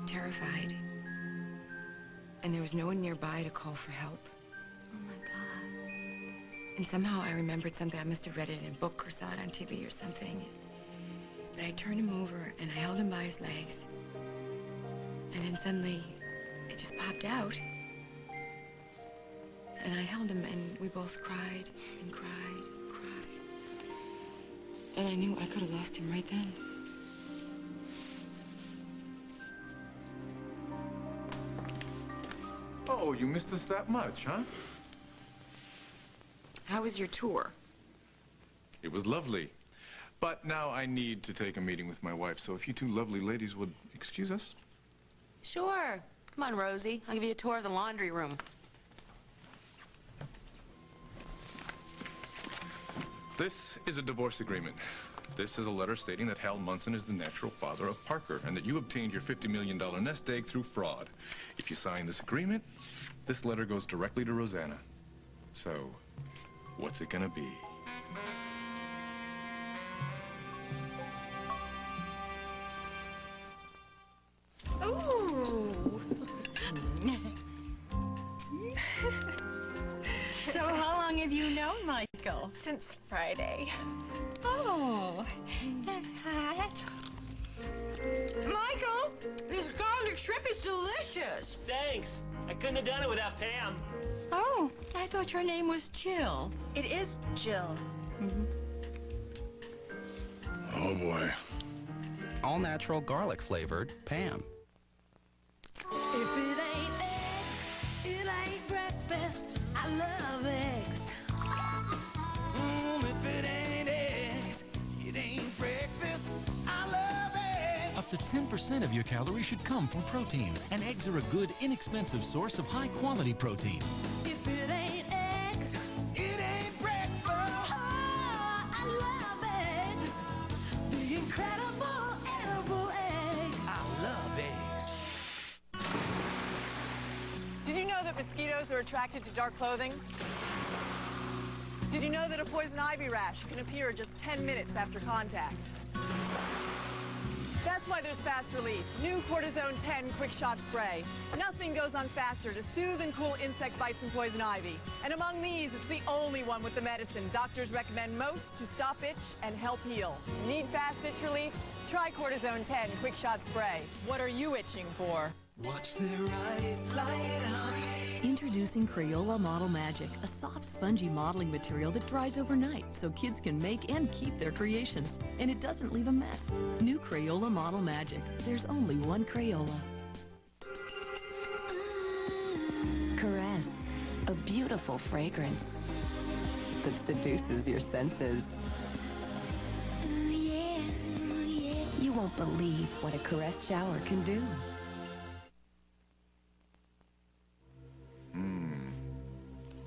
Speaker 3: terrified. And there was no one nearby to call for help.
Speaker 2: Oh, my God.
Speaker 3: And somehow I remembered something. I must have read it in a book or saw it on TV or something. But I turned him over, and I held him by his legs. And then suddenly, it just popped out. And I held him, and we both cried and cried and cried. And I knew I could have lost him right then.
Speaker 4: Oh, you missed us that much, huh?
Speaker 3: How was your tour?
Speaker 4: It was lovely. But now I need to take a meeting with my wife, so if you two lovely ladies would excuse us.
Speaker 2: Sure. Come on, Rosie. I'll give you a tour of the laundry room.
Speaker 4: This is a divorce agreement. This is a letter stating that Hal Munson is the natural father of Parker and that you obtained your $50 million nest egg through fraud. If you sign this agreement, this letter goes directly to Rosanna. So, what's it gonna be?
Speaker 12: Ooh. So how long have you known Michael?
Speaker 15: Since Friday.
Speaker 12: Oh, that's hot. Michael, this garlic shrimp is delicious.
Speaker 17: Thanks. I couldn't have done it without Pam.
Speaker 12: Oh, I thought your name was Jill.
Speaker 15: It is Jill.
Speaker 20: Oh, boy.
Speaker 21: All natural garlic flavored Pam.
Speaker 22: If it ain't eggs, it ain't breakfast. I love eggs. If it ain't eggs, it ain't breakfast. I love eggs.
Speaker 23: Up to 10% of your calories should come from protein, and eggs are a good, inexpensive source of high-quality protein.
Speaker 22: If it ain't eggs, it ain't breakfast. Oh, I love eggs. The incredible edible egg. I love eggs.
Speaker 25: Did you know that mosquitoes are attracted to dark clothing? Did you know that a poison ivy rash can appear just 10 minutes after contact? That's why there's fast relief. New Cortisone 10 Quick Shot Spray. Nothing goes on faster to soothe and cool insect bites and poison ivy. And among these, it's the only one with the medicine doctors recommend most to stop itch and help heal. Need fast itch relief? Try Cortisone 10 Quick Shot Spray. What are you itching for?
Speaker 22: Watch their eyes light up.
Speaker 16: Introducing Crayola Model Magic, a soft, spongy modeling material that dries overnight so kids can make and keep their creations. And it doesn't leave a mess. New Crayola Model Magic. There's only one Crayola.
Speaker 26: Caress, a beautiful fragrance that seduces your senses. You won't believe what a caress shower can do.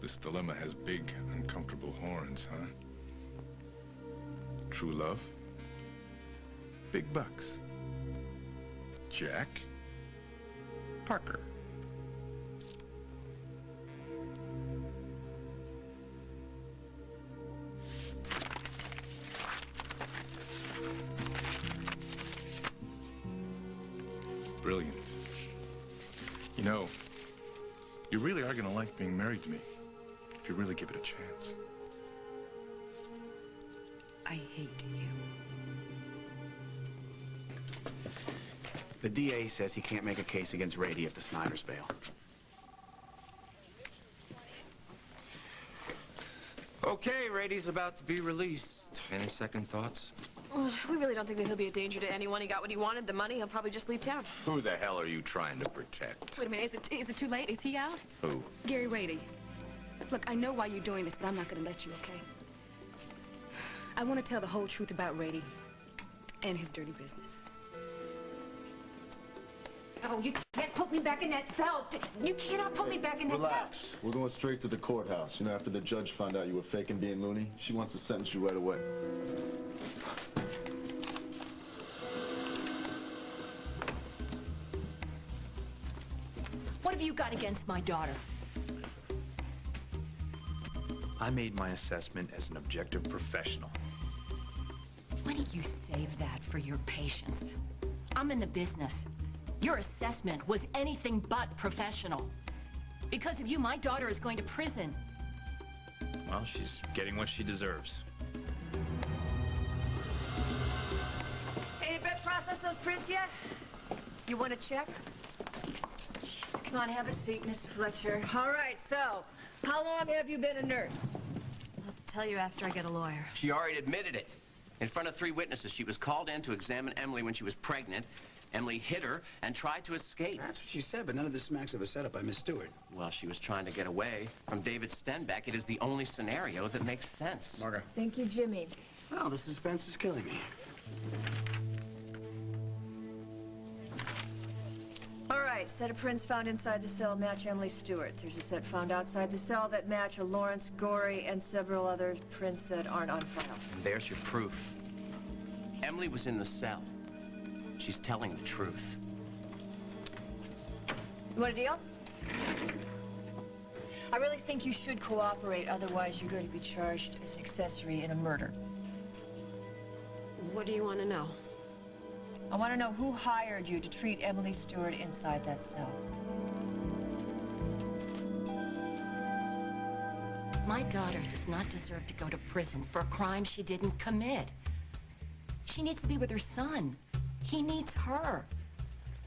Speaker 4: This dilemma has big, uncomfortable horns, huh? True love? Big bucks? Jack? Parker? Brilliant. You know, you really are gonna like being married to me. If you really give it a chance.
Speaker 3: I hate you.
Speaker 36: The DA says he can't make a case against Rady if the Snyders bail.
Speaker 6: Okay, Rady's about to be released. Any second thoughts?
Speaker 2: We really don't think that he'll be a danger to anyone. He got what he wanted, the money. He'll probably just leave town.
Speaker 24: Who the hell are you trying to protect?
Speaker 19: Wait a minute, is it too late? Is he out?
Speaker 24: Who?
Speaker 19: Gary Rady. Look, I know why you're doing this, but I'm not going to let you, okay? I want to tell the whole truth about Rady and his dirty business.
Speaker 3: Oh, you can't put me back in that cell. You cannot put me back in that cell.
Speaker 27: Relax. We're going straight to the courthouse. You know, after the judge found out you were faking being loony, she wants to sentence you right away.
Speaker 3: What have you got against my daughter?
Speaker 1: I made my assessment as an objective professional.
Speaker 3: Why don't you save that for your patients? I'm in the business. Your assessment was anything but professional. Because of you, my daughter is going to prison.
Speaker 1: Well, she's getting what she deserves.
Speaker 3: Any bit processed those prints yet? You want to check? Come on, have a seat, Miss Fletcher. All right, so, how long have you been a nurse?
Speaker 8: I'll tell you after I get a lawyer.
Speaker 7: She already admitted it. In front of 3 witnesses, she was called in to examine Emily when she was pregnant. Emily hit her and tried to escape.
Speaker 36: That's what she said, but none of this smacks of a setup by Miss Stewart.
Speaker 7: Well, she was trying to get away from David Stenbeck. It is the only scenario that makes sense.
Speaker 36: Margot.
Speaker 3: Thank you, Jimmy.
Speaker 36: Well, the suspense is killing me.
Speaker 8: All right, set of prints found inside the cell match Emily Stewart. There's a set found outside the cell that match a Lawrence Gorey and several other prints that aren't on file.
Speaker 7: And there's your proof. Emily was in the cell. She's telling the truth.
Speaker 8: You want a deal? I really think you should cooperate, otherwise you're going to be charged as an accessory in a murder.
Speaker 9: What do you want to know?
Speaker 8: I want to know who hired you to treat Emily Stewart inside that cell.
Speaker 3: My daughter does not deserve to go to prison for a crime she didn't commit. She needs to be with her son. He needs her.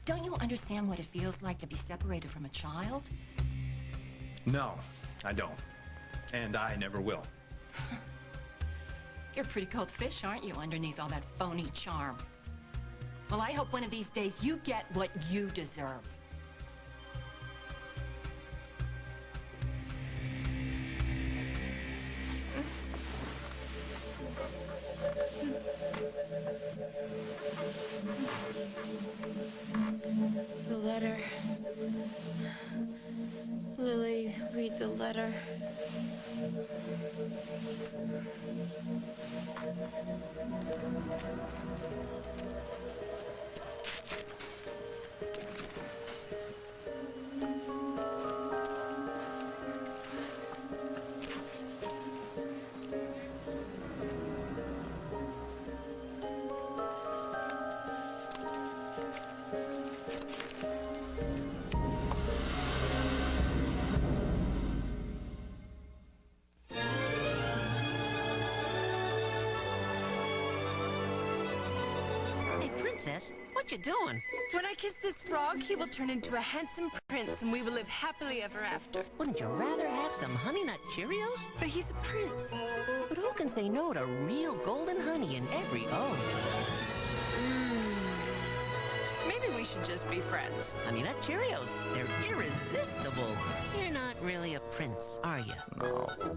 Speaker 3: Don't you understand what it feels like to be separated from a child?
Speaker 1: No, I don't. And I never will.
Speaker 3: You're a pretty cold fish, aren't you, underneath all that phony charm? Well, I hope one of these days you get what you deserve.
Speaker 2: The letter. Lily, read the letter.
Speaker 10: Princess, what you doing?
Speaker 9: When I kiss this frog, he will turn into a handsome prince, and we will live happily ever after.
Speaker 10: Wouldn't you rather have some Honey Nut Cheerios?
Speaker 9: But he's a prince.
Speaker 10: But who can say no to real golden honey in every O?
Speaker 9: Maybe we should just be friends.
Speaker 10: Honey Nut Cheerios, they're irresistible. You're not really a prince, are you?
Speaker 4: No.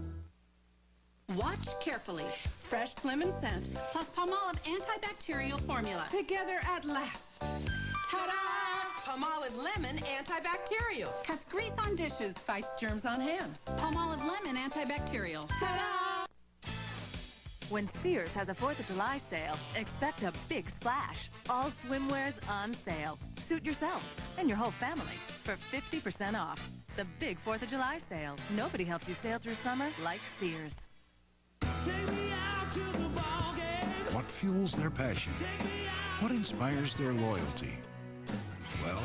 Speaker 11: Watch carefully. Fresh lemon scent plus Palmolive antibacterial formula. Together at last. Ta-da! Palmolive Lemon antibacterial. Cuts grease on dishes, fights germs on hands. Palmolive Lemon antibacterial. Ta-da!
Speaker 16: When Sears has a 4th of July sale, expect a big splash. All swimwear's on sale. Suit yourself and your whole family for 50% off. The big 4th of July sale. Nobody helps you sail through summer like Sears.
Speaker 20: What fuels their passion? What inspires their loyalty? Well,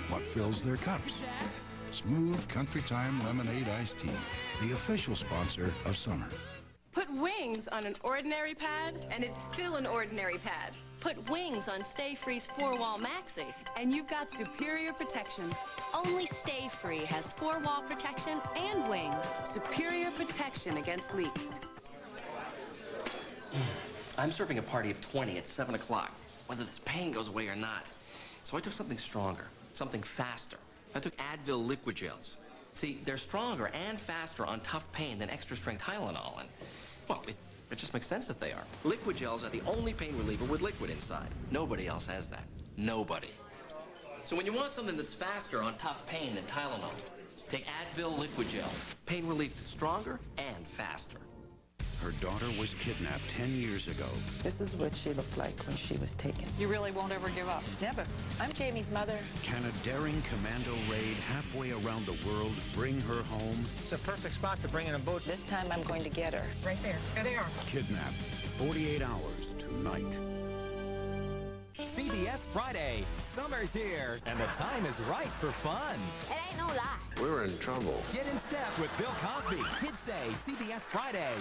Speaker 20: what fills their cups? Smooth Country Time Lemonade Iced Tea, the official sponsor of summer.
Speaker 13: Put wings on an ordinary pad, and it's still an ordinary pad. Put wings on Stay Free's 4-Wall Maxi, and you've got superior protection. Only Stay Free has 4-wall protection and wings. Superior protection against leaks.
Speaker 7: I'm serving a party of 20 at 7 o'clock, whether this pain goes away or not. So I took something stronger, something faster. I took Advil liquid gels. See, they're stronger and faster on tough pain than extra-strength Tylenol, and, well, it just makes sense that they are. Liquid gels are the only pain reliever with liquid inside. Nobody else has that. Nobody. So when you want something that's faster on tough pain than Tylenol, take Advil liquid gels. Pain relief that's stronger and faster.
Speaker 5: Her daughter was kidnapped 10 years ago.
Speaker 12: This is what she looked like when she was taken.
Speaker 14: You really won't ever give up?
Speaker 12: Never. I'm Jamie's mother.
Speaker 5: Can a daring commando raid halfway around the world bring her home?
Speaker 15: It's a perfect spot to bring in a boat.
Speaker 12: This time I'm going to get her.
Speaker 15: Right there. There they are.
Speaker 5: Kidnapped. 48 hours tonight.
Speaker 17: CBS Friday. Summer's here, and the time is right for fun.
Speaker 18: It ain't no lie.
Speaker 6: We're in trouble.
Speaker 17: Get in step with Bill Cosby. Kids say CBS Friday.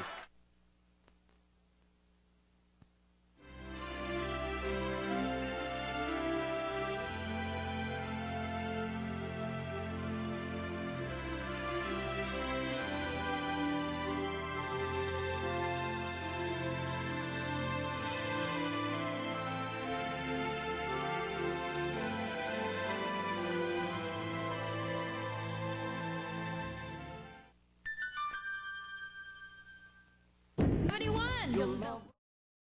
Speaker 18: You'll know